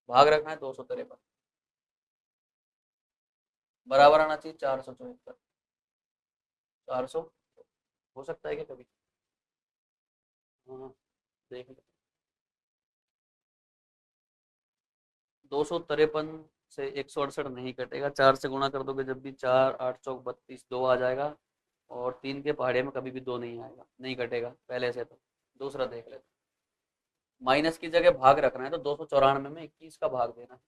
Speaker 1: भाग रखना है 253। बराबर आना चाहिए 474। 400 हो सकता है कि कभी, हाँ देख लो। 253 से 168 नहीं कटेगा, 4 से गुणा कर दोगे जब भी, 4 8 चौक 32, 2 आ जाएगा। और 3 के पहाड़े में कभी भी 2 नहीं आएगा, नहीं कटेगा पहले से। तो दूसरा देख लेते, माइनस की जगह भाग रखना है, तो 294 में 21 का भाग देना है।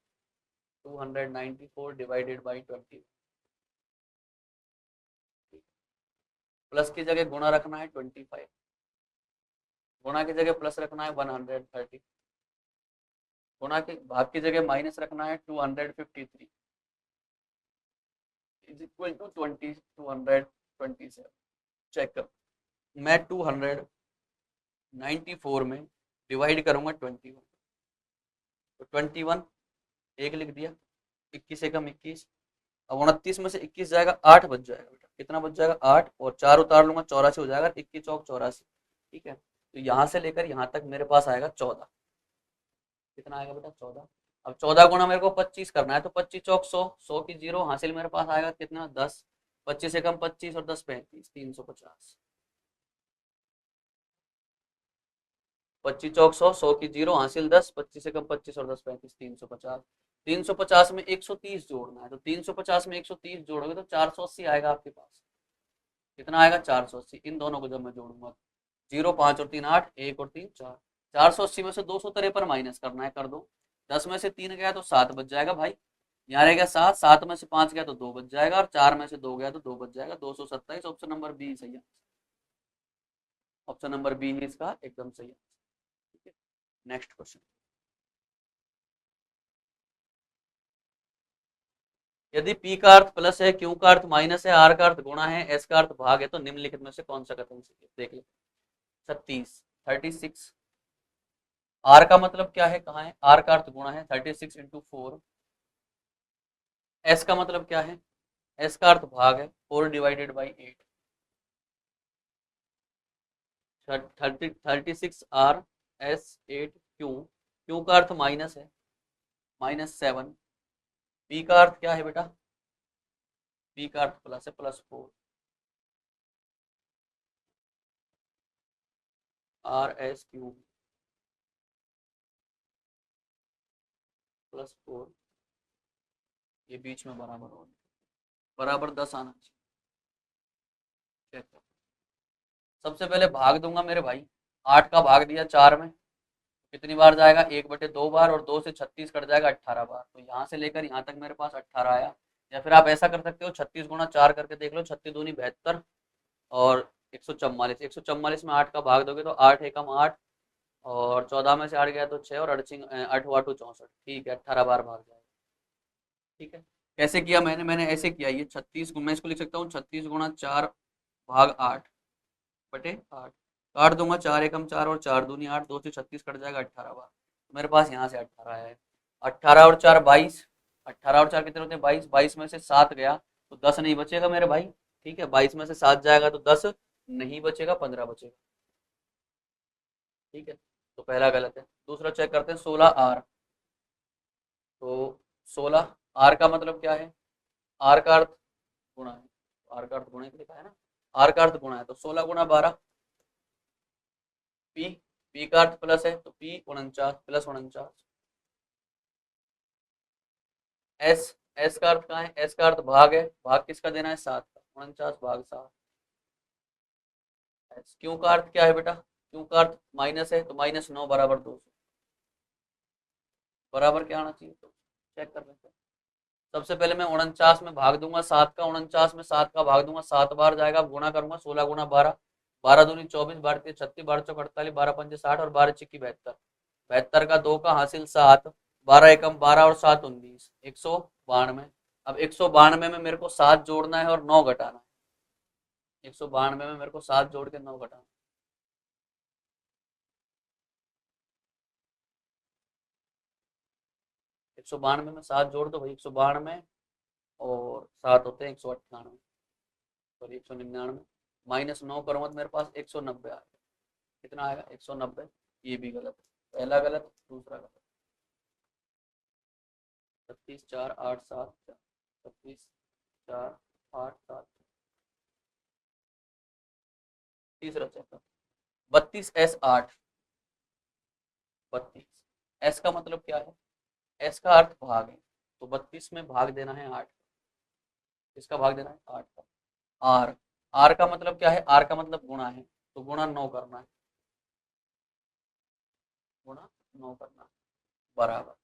Speaker 1: 294 डिवाइडेड बाई 20। प्लस की जगह गुणा रखना है 25, गुणा की जगह प्लस रखना है 130, गुणा के भाग की जगह माइनस रखना है 253 इज इक्वल टू 227। चेक कर, मैं 294 में डिवाइड करूंगा 21, तो 21 एक लिख दिया, 21 एकम 21। अब 29 में से 21 जाएगा, 8 बच जाएगा बेटा। कितना बच जाएगा? 8, और 4 उतार लूंगा, 84 हो जाएगा, 21 चौक 84, ठीक है। तो यहाँ से लेकर यहाँ तक मेरे पास आएगा 14। कितना आएगा बेटा? 14। अब 14 गुणा मेरे को 25 करना है, तो 25 चौक 100, 100 की 0 हासिल मेरे पास आएगा कितना? 10। 25 एकम 25 और 10 35, 350। 25 चौक 100, 100 की 0 हासिल 10, 25 एकम 25 और 10 35, 350। 350 में 130 जोड़ना है, तो 350 में 130 जोड़ोगे तो 480 आएगा आपके पास। कितना आएगा? 480। इन दोनों को जब मैं जोड़ूंगा, 0 5 और 3 8, 1 और 3 4, 480 में से 253 माइनस करना है, कर दो। 10 में से 3 गया तो 7 बच जाएगा भाई। यहाँ रहेगा 7, 7 में से 5 गया तो 2 बच जाएगा, और 4 में से 2 गया तो 2 बच जाएगा, 227। ऑप्शन नंबर बी सही है। ऑप्शन नंबर बी ही इसका एकदम सही है। ठीक है, नेक्स्ट क्वेश्चन। यदि P का अर्थ प्लस है, Q का अर्थ माइनस है, R का अर्थ गुणा है, S का अर्थ भाग है, तो निम्नलिखित में से कौन सा कथन सही है? देख ले। 36, 36, आर का मतलब क्या है, कहाँ है, आर का अर्थ गुणा है, 36 इंटू 4। एस का मतलब क्या है, एस का अर्थ भाग है, 4 divided by 8। 36 R S 8 Q, Q का अर्थ माइनस है, -7। पी का अर्थ क्या है बेटा, पी का अर्थ प्लस है, +4। आर एस क्यू +4, ये बीच में बराबर हो, बराबर 10 आना चाहिए। चेक करो। सबसे पहले भाग दूंगा मेरे भाई, 8 का भाग दिया 4 में, कितनी बार जाएगा, 1/2 बार, और 2 से 36 कट जाएगा 18 बार। तो यहाँ से लेकर यहाँ तक मेरे पास 18 आया। या फिर आप ऐसा कर सकते हो, 36 गुणा 4 करके देख लो, 36 दूनी 72 और 144, 144 में 8 का भाग दोगे तो 8 एकम 8, और 14 में से 8 गया तो 6, और 8 8 64, ठीक है, 18 बार भाग जाएगा। ठीक है, कैसे किया मैंने ऐसे किया, ये 36, मैं इसको लिख सकता हूँ 36 गुणा 4 भाग 8/8, काट दूंगा, 4 एकम 4 और 4 दूनी 8, 2 से 36 कट जाएगा 18 बार। तो मेरे पास यहाँ से 18 है, 18 और 4 22, 18 और 4 कितने होते हैं 22, 22 में से 7 गया तो 10 नहीं बचेगा मेरे भाई। ठीक है, 22 में से 7 जाएगा तो 10 नहीं बचेगा, 15 बचेगा। ठीक है, तो पहला गलत है। दूसरा चेक करते हैं, 16 आर, तो 16 आर का मतलब क्या है, आर का अर्थ गुणा है, आर का अर्थ गुणा लिखा है ना, आर का अर्थ गुणा है, तो 16 गुणा 12। पी, पी का अर्थ प्लस है, तो पी 49 प्लस 49। एस, एस का अर्थ कहाँ है, एस का अर्थ भाग है, भाग किसका देना है, 7 का, 49 भाग 7। एस, क्यू का अर्थ क्या है बेटा, क्यू का अर्थ माइनस है, तो -9 बराबर 200, बराबर क्या आना चाहिए, तो चेक कर लेते हैं। सबसे पहले मैं 49 में भाग दूंगा 7 का, 49 में 7 का भाग दूंगा, 7 बार जाएगा, गुणा करूंगा, 16 गुणा 12, 12 दूनी 24, 12 तीन 36, 12 चौक 48, 12 पंजे 60, और 12 छिक्की 72, 72 का 2 का हासिल 7, 12 एकम 12 और 7 19, 192। अब 192 में मेरे को 7 जोड़ना है और 9 घटाना है, 192 में मेरे को 7 जोड़ के 9 घटाना है। 192 में 7 जोड़ दो भाई, 192 और 7 होते हैं 198, सॉरी 199, -9 करूँगा तो मेरे पास 190 आएगा। कितना आएगा, 190। ये भी गलत है, पहला गलत, दूसरा गलत। 36 4 8 7, 36 4 8 7। तीसरा चेक, 32S8, 32, एस का मतलब क्या है, एस का अर्थ भाग है, तो 32 में भाग देना है 8, इसका भाग देना है 8 का। आर, आर का मतलब क्या है, आर का मतलब गुणा है, तो गुणा 9 करना है, गुणा 9 करना है, बराबर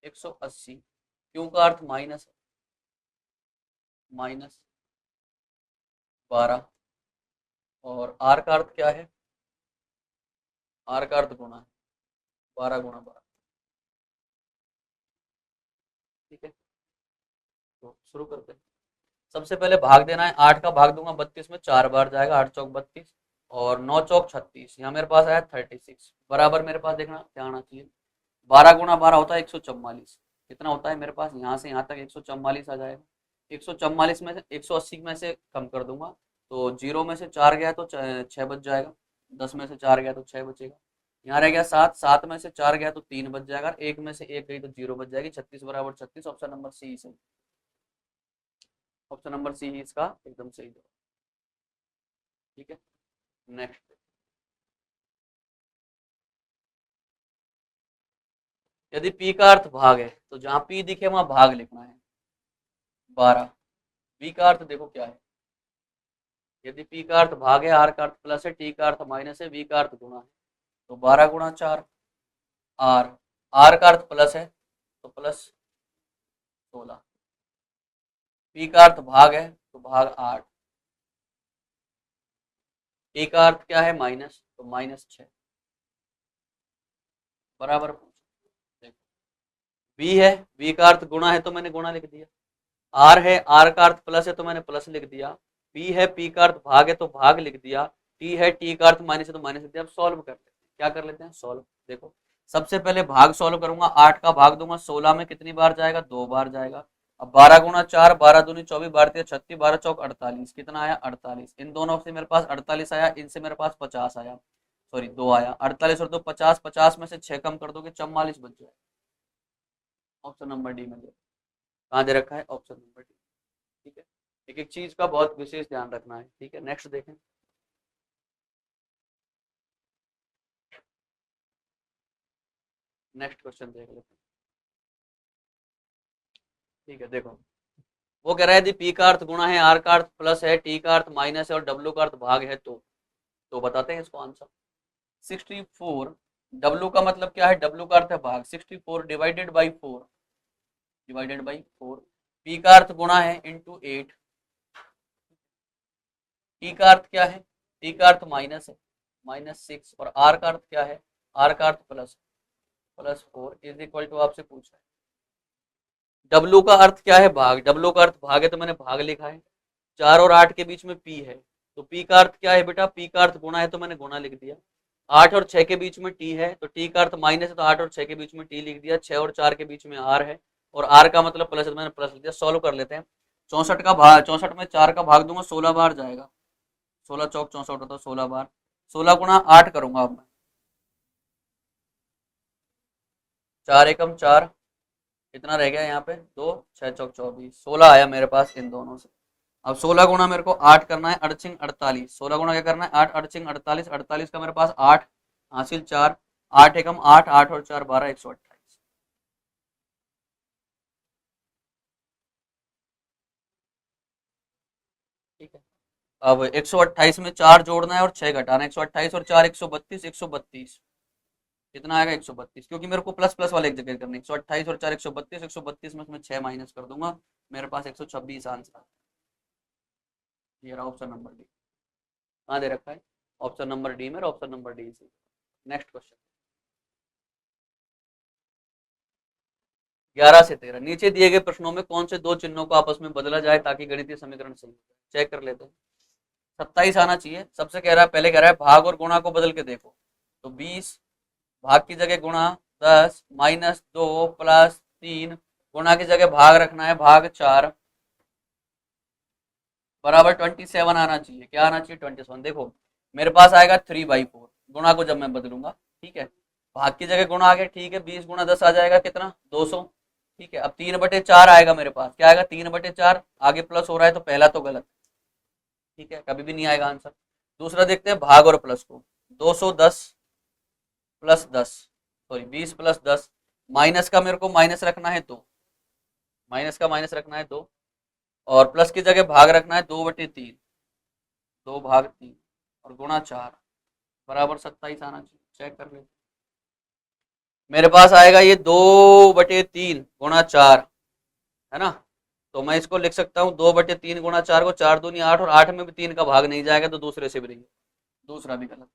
Speaker 1: 180। क्यू का अर्थ माइनस है, -12, और आर का अर्थ क्या है, आर का अर्थ गुणा है, 12 गुणा 12। ठीक है, तो शुरू करते हैं। सबसे पहले भाग देना है, 8 का भाग दूंगा 32 में, 4 बार जाएगा, 8 चौक 32 और 9 चौक 36, यहाँ मेरे पास आया 36, बराबर मेरे पास देखना क्या आना चाहिए, 12 गुणा 12 होता है 144, कितना होता है मेरे पास, यहाँ से यहाँ तक 144 आ जाएगा। 144 में से 180 में से कम कर दूंगा, तो 0 में से 4 गया तो 6 बच जाएगा, 10 में से 4 गया तो 6 बचेगा, यहाँ रह गया 7, 7 में से 4 गया तो 3 बच जाएगा, 1 में से 1 गई तो 0 बच जाएगी, 36 बराबर 36, ऑप्शन नंबर सी सही, ऑप्शन नंबर सी ही इसका एकदम सही जवाब। ठीक है, नेक्स्ट, यदि पी का अर्थ भाग है तो जहां पी दिखे वहां भाग लिखना है, 12। बी का अर्थ देखो क्या है, यदि पी का अर्थ भाग है, आर का अर्थ प्लस है, टी का अर्थ माइनस है, बी का अर्थ गुणा है, तो 12 गुणा 4, आर, आर का अर्थ प्लस है तो +16, पी का अर्थ भाग है तो भाग 8, टी का अर्थ क्या है माइनस, तो -6, बराबर पूछ। बी है, बी का अर्थ गुणा है तो मैंने गुणा लिख दिया, आर है, आर का अर्थ प्लस है तो मैंने प्लस लिख दिया, पी है, पी का अर्थ भाग है तो भाग लिख दिया, टी है, टी का अर्थ माइनस है तो माइनस लिख दिया। अब सॉल्व करते हैं, क्या कर लेते हैं, सॉल्व। देखो सबसे पहले भाग सॉल्व करूंगा, 8 का भाग दूंगा 16 में, कितनी बार जाएगा, 2 बार जाएगा। अब 12 गुना 4, 12 दूनी 24, 12 36, 12 चौक 48, कितना आया 48। इन दोनों से मेरे पास 48 आया, इनसे मेरे पास 50 आया, सॉरी 2 आया। 48 और 2 50, 50 में से 6 कम कर दोगे 44 बच जाएगा। ऑप्शन नंबर डी में दे, कहाँ दे रखा है, ऑप्शन नंबर डी। ठीक है, एक एक चीज का बहुत विशेष ध्यान रखना है। ठीक है, नेक्स्ट देखें। नेक्स्ट क्वेश्चन देख लेते हैं। ठीक है, देखो वो कह रहा है यदि पी का अर्थ गुणा है, आर का अर्थ प्लस है, टी का अर्थ माइनस है और डब्ल्यू का अर्थ भाग है तो बताते हैं इसको आंसर। 64, डब्ल्यू का मतलब क्या है, डब्ल्यू का अर्थ है भाग, 64 divided by 4, divided by 4। P का अर्थ गुणा है इंटू 8, टी का अर्थ क्या है, टी का अर्थ माइनस है, -6, और आर का अर्थ क्या है, आर का अर्थ प्लस, +4 इज इक्वल टू, आपसे पूछा है डब्ल्यू का अर्थ क्या है, भाग, डब्ल्यू का अर्थ भाग है तो मैंने भाग लिखा है। 4 और 8 के बीच में पी है, तो पी का अर्थ क्या है बेटा, पी का अर्थ गुणा है तो मैंने गुणा लिख दिया। 8 और 6 के बीच में टी है, तो टी का अर्थ माइनस है तो 8 और 6 के बीच में टी लिख दिया। 6 और 4 के बीच में आर है, और आर का मतलब प्लस है तो मैंने प्लस लिख दिया। सॉल्व कर लेते हैं। 64 का भाग, 64 में 4 का भाग दूंगा 16 बार जाएगा, 16 चौक 64 होता है 16 बार, 16 गुणा 8 करूंगा अब मैं, 4 एकम 4, कितना रह गया यहाँ पे 2, 6 चौक 24, 16 आया मेरे पास इन दोनों से। अब 16 गुणा मेरे को 8 करना है, अड़चिंग 48, 16 गुणा क्या करना है 8, अड़चिंग 48, 48 का मेरे पास 8 हासिल 4, 8 एकम 8, 8 और 4 12, 128। ठीक है, अब 128 में 4 जोड़ना है और 6 घटाना है, 128 और 4 132, 132 कितना आएगा 132, क्योंकि मेरे को प्लस प्लस वाले एक जगह करने, 128 और 4 132, 132 में 6 माइनस कर दूंगा, मेरे पास 126 आंसर। ये रहा ऑप्शन नंबर डी। कहाँ दे रखा है, ऑप्शन नंबर डी में, ऑप्शन नंबर डी से। Next question. 11 से 13, नीचे दिए गए प्रश्नों में कौन से दो चिन्हों को आपस में बदला जाए ताकि गणितीय समीकरण सही हो जाए, चेक कर लेते हैं। 27 आना चाहिए। सबसे कह रहा है, पहले कह रहा है भाग और गुणा को बदल के देखो, तो 20 भाग की जगह गुणा, 10 -2 +3 गुणा की जगह भाग रखना है, भाग 4 बराबर 27 आना चाहिए। क्या आना चाहिए 27। देखो मेरे पास आएगा 3/4 गुणा को जब मैं बदलूंगा। ठीक है, भाग की जगह गुणा आ गया, ठीक है 20 गुणा 10 आ जाएगा कितना 200। ठीक है, अब 3/4 आएगा मेरे पास, क्या आएगा 3/4, आगे प्लस हो रहा है तो पहला तो गलत। ठीक है, कभी भी नहीं आएगा आंसर। दूसरा देखते हैं भाग और प्लस को, 210 + 10, सॉरी 20 + 10, माइनस का मेरे को माइनस रखना है 2, माइनस का माइनस रखना है 2, और प्लस की जगह भाग रखना है 2/3, 2/3 और गुणा 4 बराबर 27 आना चाहिए। चेक कर लेते, मेरे पास आएगा ये 2/3 गुणा 4, है ना, तो मैं इसको लिख सकता हूँ 2/3 गुणा 4 को, 4 दूनी 8, और 8 में भी 3 का भाग नहीं जाएगा तो दूसरे से भी नहीं, दूसरा भी गलत।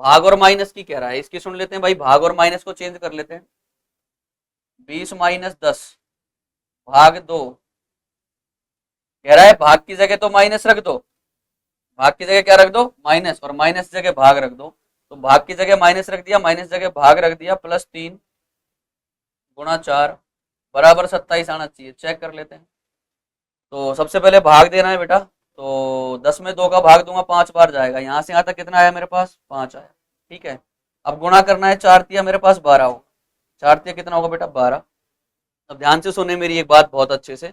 Speaker 1: भाग और माइनस की कह रहा है, इसकी सुन लेते हैं भाई, भाग और माइनस को चेंज कर लेते हैं। 20 - 10 भाग 2, कह रहा है भाग की जगह तो माइनस रख दो, भाग की जगह क्या रख दो माइनस, और माइनस जगह भाग रख दो, तो भाग की जगह माइनस रख दिया, माइनस जगह भाग रख दिया, +3 गुणा 4 बराबर 27 आना चाहिए। चेक कर लेते हैं। तो सबसे पहले भाग देना है बेटा, तो 10 में 2 का भाग दूंगा 5 बार जाएगा, यहाँ से यहाँ तक कितना आया मेरे पास 5 आया। ठीक है, अब गुणा करना है, 4 तिया मेरे पास 12 होगा, 4 तिया कितना होगा बेटा 12। अब ध्यान से सुने मेरी एक बात बहुत अच्छे से,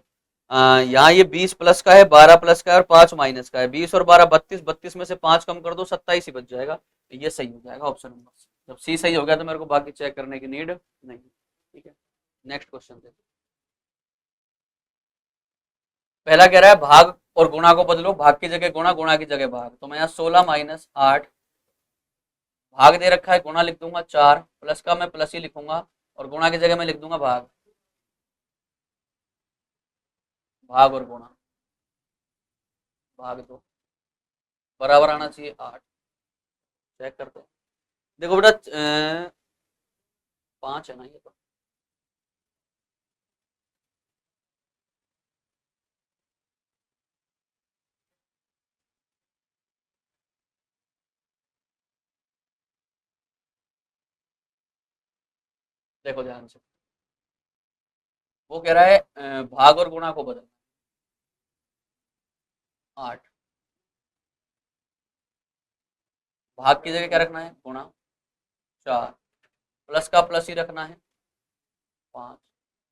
Speaker 1: यहाँ ये 20 प्लस का है, 12 प्लस का है और 5 माइनस का है, 20 और 12 32, 32 में से 5 कम कर दो 27 ही बच जाएगा, तो ये सही हो जाएगा ऑप्शन नंबर सी। जब सी सही हो गया तो मेरे को बाकी चेक करने की नीड नहीं। ठीक है, नेक्स्ट क्वेश्चन देखो। पहला कह रहा है भाग और गुणा को बदलो, भाग की जगह गुणा, गुणा की जगह भाग, तो मैं यहाँ 16 - 8 भाग दे रखा है, गुणा लिख दूंगा 4, प्लस का मैं प्लस ही लिखूंगा और गुणा की जगह मैं लिख दूंगा भाग, भाग और गुणा, भाग 2 बराबर आना चाहिए 8। चेक करते हैं। देखो बेटा 5 है ना ये तो, देखो ध्यान से, वो कह रहा है भाग और गुणा को बदल। 8, भाग की जगह क्या रखना है, गुणा। 4, प्लस का प्लस ही रखना है। 5,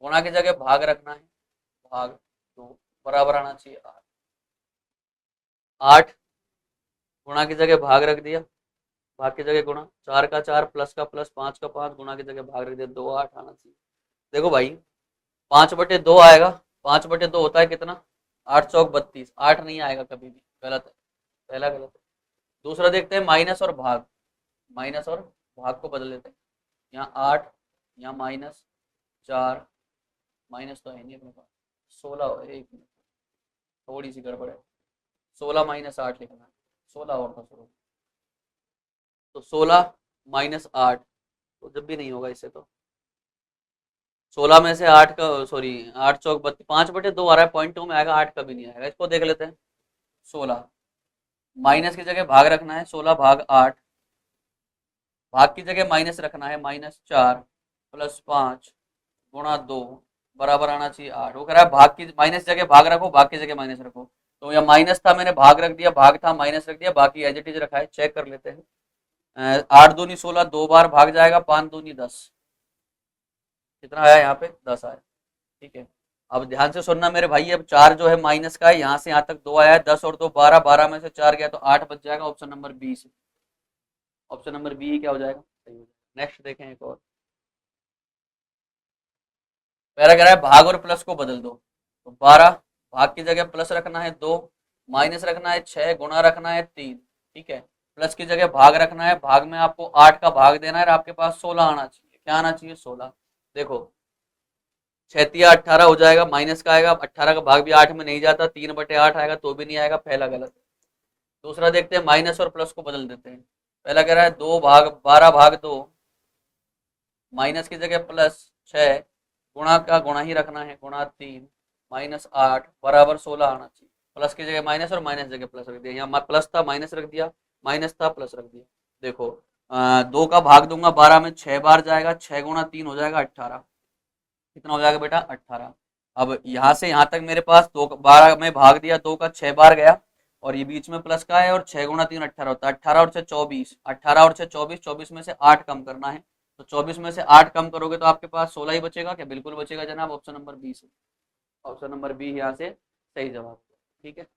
Speaker 1: गुणा की जगह भाग रखना है, भाग 2, बराबर आना चाहिए 8। 8, गुणा की जगह भाग रख दिया, भाग की जगह गुणा। 4 का 4, प्लस का प्लस, 5 का 5, गुणा की जगह भाग रख दिया 2, 8 आना चाहिए। देखो भाई, 5/2 आएगा। 5/2 होता है कितना, 8 चौक 32, 8 नहीं आएगा कभी भी, गलत है, पहला गलत है। दूसरा देखते हैं माइनस और भाग, माइनस और भाग को बदल देते हैं। यहाँ 8, यहाँ माइनस 4, माइनस तो है नहीं अपने पास, 16, एक मिनट, थोड़ी सी गड़बड़ है। 16 - 8 लिखना है, 16 और था शुरू, तो 16 - 8, तो जब भी नहीं होगा इससे तो 16 में से 8 का, सॉरी 8 चौक 32, 5/2 आ रहा है, पॉइंट 2 में आएगा, 8 कभी नहीं आएगा। इसको देख लेते हैं। 16, माइनस की जगह भाग रखना है, 16/8, भाग की जगह माइनस रखना है, -4 प्लस 5 गुणा 2, बराबर आना चाहिए 8। वो कह रहा है भाग की माइनस जगह भाग रखो, भाग की जगह माइनस रखो। तो यह माइनस था, मैंने भाग रख दिया, भाग था माइनस रख दिया, बाकी एज इट इज रखा है। चेक कर लेते हैं। 8 दूनी 16, 2 बार भाग जाएगा, 5 दूनी 10, कितना आया यहाँ पे, 10 आया। ठीक है, अब ध्यान से सुनना मेरे भाई, अब 4 जो है माइनस का है, यहाँ से यहाँ तक 2 आया है, 10 और 2 12, 12 में से 4 गया तो 8 बच जाएगा। ऑप्शन नंबर बी से, ऑप्शन नंबर बी क्या हो जाएगा, सही हो जाएगा। नेक्स्ट देखें एक और। पहला कह रहा है भाग और प्लस को बदल दो, तो 12, भाग की जगह प्लस रखना है 2, माइनस रखना है 6, गुणा रखना है 3। ठीक है, प्लस की जगह भाग रखना है, भाग में आपको 8 का भाग देना है और आपके पास 16 आना चाहिए। क्या आना चाहिए, 16। देखो 6×3 = 18 हो जाएगा, माइनस का आएगा, 18 का भाग भी 8 में नहीं जाता, 3/8 आएगा तो भी नहीं आएगा, पहला गलत है। दूसरा देखते हैं, माइनस और प्लस को बदल देते हैं। पहला कह रहा है 12/2, माइनस की जगह प्लस 6, गुणा का गुणा ही रखना है, गुणा 3 -8 बराबर 16 आना चाहिए। प्लस की जगह माइनस और माइनस जगह प्लस रख दिया, यहाँ प्लस था माइनस रख दिया, माइनस था प्लस रख दिया। देखो 2 का भाग दूंगा 12 में, 6 बार जाएगा, 6 गुणा 3 हो जाएगा 18। कितना हो जाएगा बेटा, 18। अब यहाँ से यहाँ तक मेरे पास 2 12 में भाग दिया, 2 का 6 बार गया, और ये बीच में प्लस का है, और 6 गुणा 3 18 होता है, 18 और 6 24, 18 और 6 24, 24 में से 8 कम करना है। तो 24 में से 8 कम करोगे तो आपके पास 16 ही बचेगा क्या, बिल्कुल बचेगा जनाब, ऑप्शन नंबर बी से। ऑप्शन नंबर बी यहाँ से सही जवाब। ठीक है,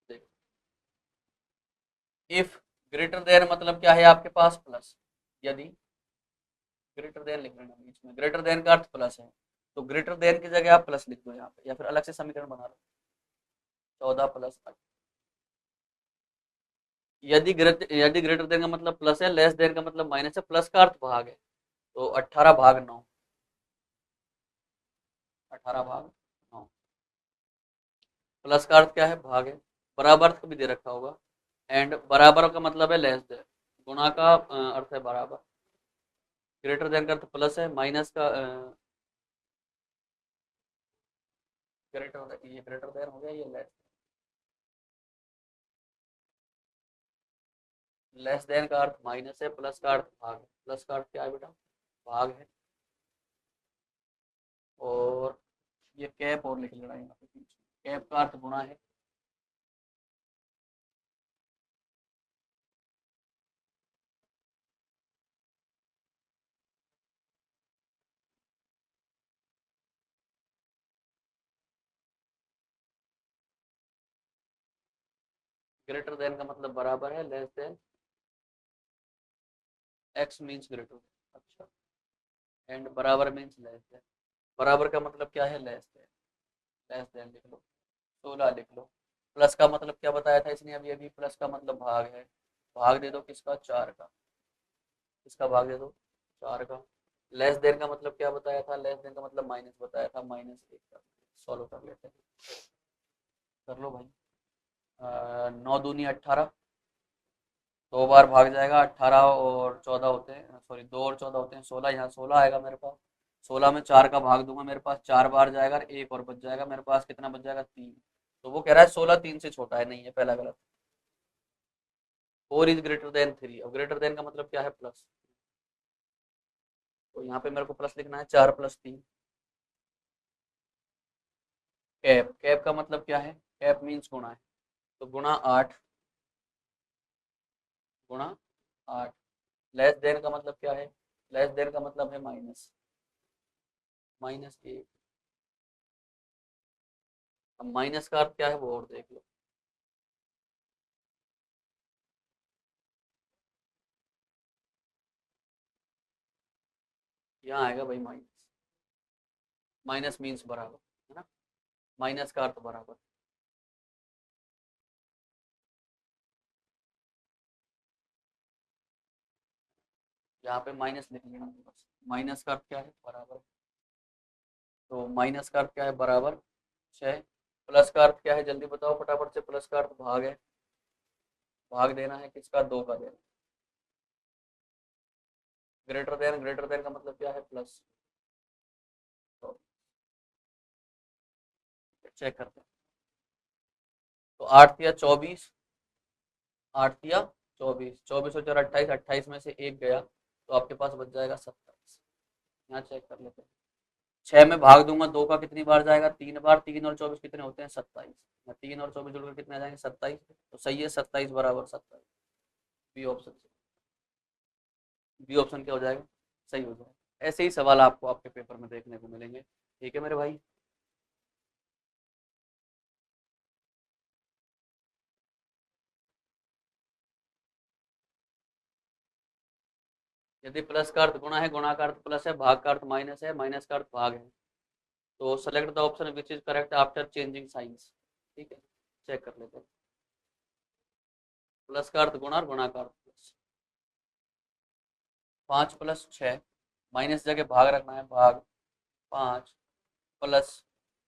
Speaker 1: देखो इफ ग्रेटर देन मतलब क्या है आपके पास, प्लस। यदि ग्रेटर देन लिख लेना बीच में, ग्रेटर देन का अर्थ प्लस है, तो ग्रेटर देन की जगह आप प्लस लिख दो यहाँ पे, या फिर अलग से समीकरण बना लो। 14 + 8। यदि ग्रेटर देन का मतलब प्लस है, लेस देन का मतलब माइनस है, प्लस का अर्थ भाग है, तो 18/9, 18/9। प्लस का अर्थ क्या है, भाग है। बराबर अर्थ भी दे रखा होगा, एंड बराबर का मतलब है लेस देन, गुणा का अर्थ है बराबर। ग्रेटर देन का अर्थ प्लस है, माइनस का ग्रेटर, ये ग्रेटर देन हो गया, ये लेस। लेस देन का अर्थ माइनस है, प्लस का अर्थ भाग है। प्लस का अर्थ क्या है बेटा, भाग है। और ये कैप और लिख लेना यहाँ पे पीछे, कैप का अर्थ गुणा है। ग्रेटर देन का मतलब बराबर है, less than, x means greater. अच्छा, एंड बराबर मीन्स लेस देन। बराबर का मतलब क्या है, लेस देन। लेस देन लिख लो, 16 लिख लो। प्लस का मतलब क्या बताया था इसने अभी अभी, प्लस का मतलब भाग है। भाग दे दो किसका, 4 का। किसका भाग दे दो, 4 का। लेस देन का मतलब क्या बताया था, लेस देन का मतलब माइनस बताया था, -1 का। सॉल्व कर लेते हैं, कर लो भाई। 9 दूनी 18, दो बार भाग जाएगा, 18 और 14 होते हैं, सॉरी 2 और 14 होते हैं 16, यहाँ 16 आएगा मेरे पास। 16 में 4 का भाग दूंगा, मेरे पास 4 बार जाएगा और एक और बच जाएगा, मेरे पास कितना बच जाएगा 3। तो वो कह रहा है 16 3 से छोटा है, नहीं है, पहला गलत। 4 इज ग्रेटर देन 3। अब ग्रेटर देन का मतलब क्या है, प्लस। तो यहाँ पे मेरे को प्लस लिखना है, 4 + 3। कैप, कैप का मतलब क्या है, कैप मीन्स गुणा है, तो गुणा 8, गुणा 8। लेस देन का मतलब क्या है, लेस देन का मतलब है माइनस, -1। अब माइनस का अर्थ क्या है वो और देख लो। यहाँ आएगा भाई माइनस, माइनस मीन्स बराबर, है ना, माइनस का अर्थ बराबर। यहाँ पे माइनस लिख लेना, बस माइनस का अर्थ क्या है, बराबर। तो माइनस का अर्थ क्या है, बराबर 6। प्लस का अर्थ क्या है, जल्दी बताओ फटाफट से, प्लस का अर्थ भाग है, भाग देना है किसका, 2 का देना। ग्रेटर देन, ग्रेटर देन का मतलब क्या है, प्लस। तो चेक करते हैं। तो 8 या 24, 8 या 24, 24 और 4 28, 28 में से एक गया तो आपके पास बच जाएगा 27। यहाँ चेक कर लेते हैं। 6 में भाग दूंगा, 2 का कितनी बार जाएगा, 3 बार। 3 और 24 कितने होते हैं, 27। 3 और 24 जुड़कर कितने आ जाएंगे, 27। तो सही है, 27 बराबर 27। बी ऑप्शन से, बी ऑप्शन क्या हो जाएगा, सही हो जाएगा। ऐसे ही सवाल आपको आपके पेपर में देखने को मिलेंगे, ठीक है मेरे भाई। यदि प्लस का अर्थ गुणा है, गुणा का अर्थ प्लस है, भाग का अर्थ माइनस है, माइनस का अर्थ भाग है, तो select the option which is correct after changing science. ठीक है, चेक कर लेते हैं। प्लस का अर्थ गुणा और गुणा का अर्थ प्लस। 5 + 6, माइनस जगह भाग रखना है, भाग 5, प्लस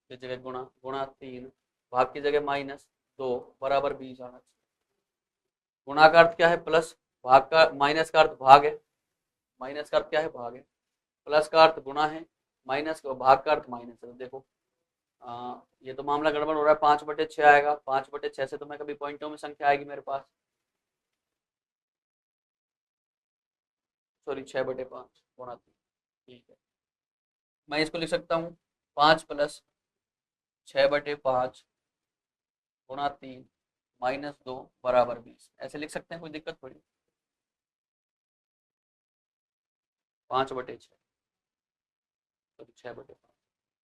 Speaker 1: की जगह गुणा, गुणा 3, भाग की जगह -2, बराबर 20 आना चाहिए। गुणा का अर्थ क्या है, प्लस। भाग का, माइनस का अर्थ भाग है, माइनस का अर्थ क्या है, भाग है। प्लस का अर्थ गुणा है, माइनस का, भाग का अर्थ माइनस है। तो देखो ये तो मामला गड़बड़ हो रहा है। 5/6 आएगा, 5/6 से तो मैं कभी पॉइंटों में संख्या आएगी मेरे पास, सॉरी 6/5 गुणा 3। ठीक है, मैं इसको लिख सकता हूँ 5 + 6/5 गुणा 3 -2 बराबर 20। ऐसे लिख सकते हैं, कोई दिक्कत थोड़ी। 5/6, तो 6/5।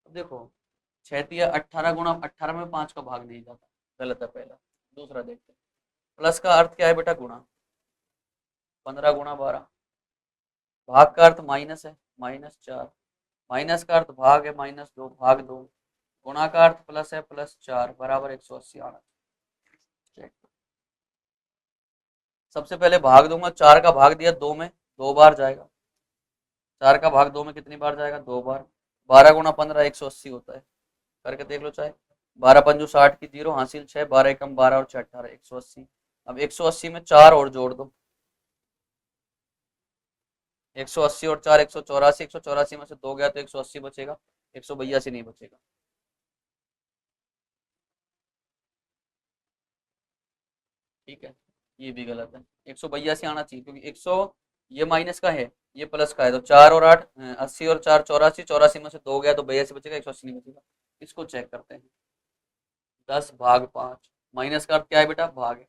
Speaker 1: अब देखो 6×3 = 18, गुणा 18 में 5 का भाग नहीं जाता, गलत है पहला। दूसरा देखते हैं, प्लस का अर्थ क्या है बेटा, गुणा। 15 × 12, भाग का अर्थ माइनस है, -4, माइनस का अर्थ भाग है, -2, भाग 2, गुणा का अर्थ प्लस है, +4 बराबर 180 आना। चेक। सबसे पहले भाग दूंगा, 4 का भाग दिया 2 में, 2 बार जाएगा। 4 का भाग 2 में कितनी बार जाएगा, 2 बार। 12 × 15 180 होता है, करके देख लो चाहे। 12×5 60 की 0 हासिल 6, 12 एकम 12 और 6 18 180। अब 180 में 4 और जोड़ दो, 180 और 4 184, 184 में से 2 गया तो 180 बचेगा, 182 नहीं बचेगा। ठीक है, ये भी गलत है, 182 आना चाहिए, क्योंकि 100 ये माइनस का है, ये प्लस का है, तो 4 और 8 80 और 4 84, 84 में से 2 गया तो 82 बचेगा, 180 नहीं बचेगा। इसको चेक करते हैं। 10/5, माइनस का अर्थ क्या है बेटा, भाग है।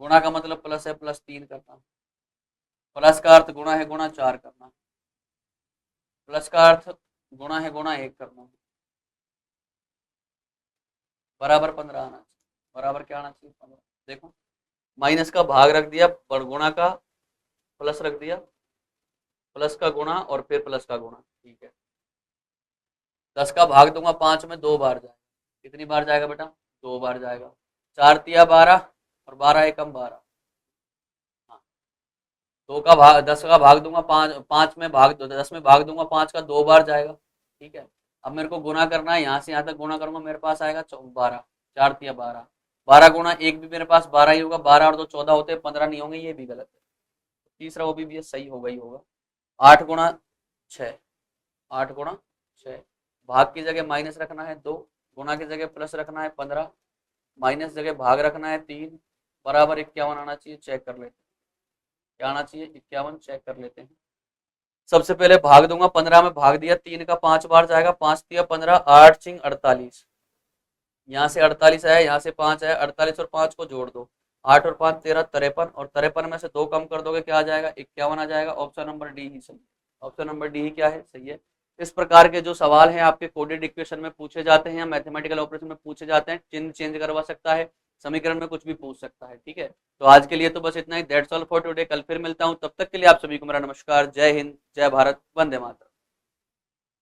Speaker 1: गुणा का मतलब प्लस है, +3 करना। प्लस का अर्थ गुणा है, गुणा 4 करना। प्लस का अर्थ गुणा है, गुणा 1 करना। बराबर 15 आना चाहिए, बराबर क्या आना चाहिए, 15। देखो माइनस का भाग रख दिया, पर गुणा का प्लस रख दिया, प्लस का गुणा और फिर प्लस का गुणा। ठीक है, 10 का भाग दूंगा 5 में, 2 बार जाएगा। कितनी बार जाएगा बेटा, 2 बार जाएगा। 4×3 = 12 और 12 एकम 12। हाँ, 2 का भाग, 10 का भाग दूंगा 5, 5 में भाग दो, 10 में भाग दूंगा 5 का, 2 बार जाएगा। ठीक है, अब मेरे को गुना करना है, यहाँ से यहाँ तक गुना करूंगा, मेरे पास आएगा 12, 4×3 = 12, 12 गुणा 1 भी मेरे पास 12 ही होगा, 12 और 2 14 होते हैं, 15 नहीं होंगे, ये भी गलत है। तीसरा वो भी सही होगा ही होगा। 8 गुणा 6, 8 गुणा 6, भाग की जगह माइनस रखना है 2, गुणा की जगह प्लस रखना है 15, माइनस जगह भाग रखना है 3, बराबर 51 आना चाहिए। चेक कर लेते हैं क्या आना चाहिए, 51। चेक कर लेते हैं। सबसे पहले भाग दूंगा, 15 में भाग दिया, 3 का 5 बार जाएगा, 5 दिया 15, 8 चिंग 48, यहाँ से 48 आया, यहाँ से 5 आया, 48 और 5 को जोड़ दो, 8 और 5 13, 53, और 53 में से 2 कम कर दोगे क्या आ जाएगा, 51 आ जाएगा। ऑप्शन नंबर डी ही सही, ऑप्शन नंबर डी ही क्या है, सही है। इस प्रकार के जो सवाल हैं आपके कोडेड इक्वेशन में पूछे जाते हैं या मैथमेटिकल ऑपरेशन में पूछे जाते हैं, चिन्ह चेंज करवा सकता है, समीकरण में कुछ भी पूछ सकता है, ठीक है। तो आज के लिए तो बस इतना ही, दैट्स ऑल फॉर टुडे। कल फिर मिलता हूं, तब तक के लिए आप सभी को मेरा नमस्कार, जय हिंद, जय भारत, वंदे मातरम।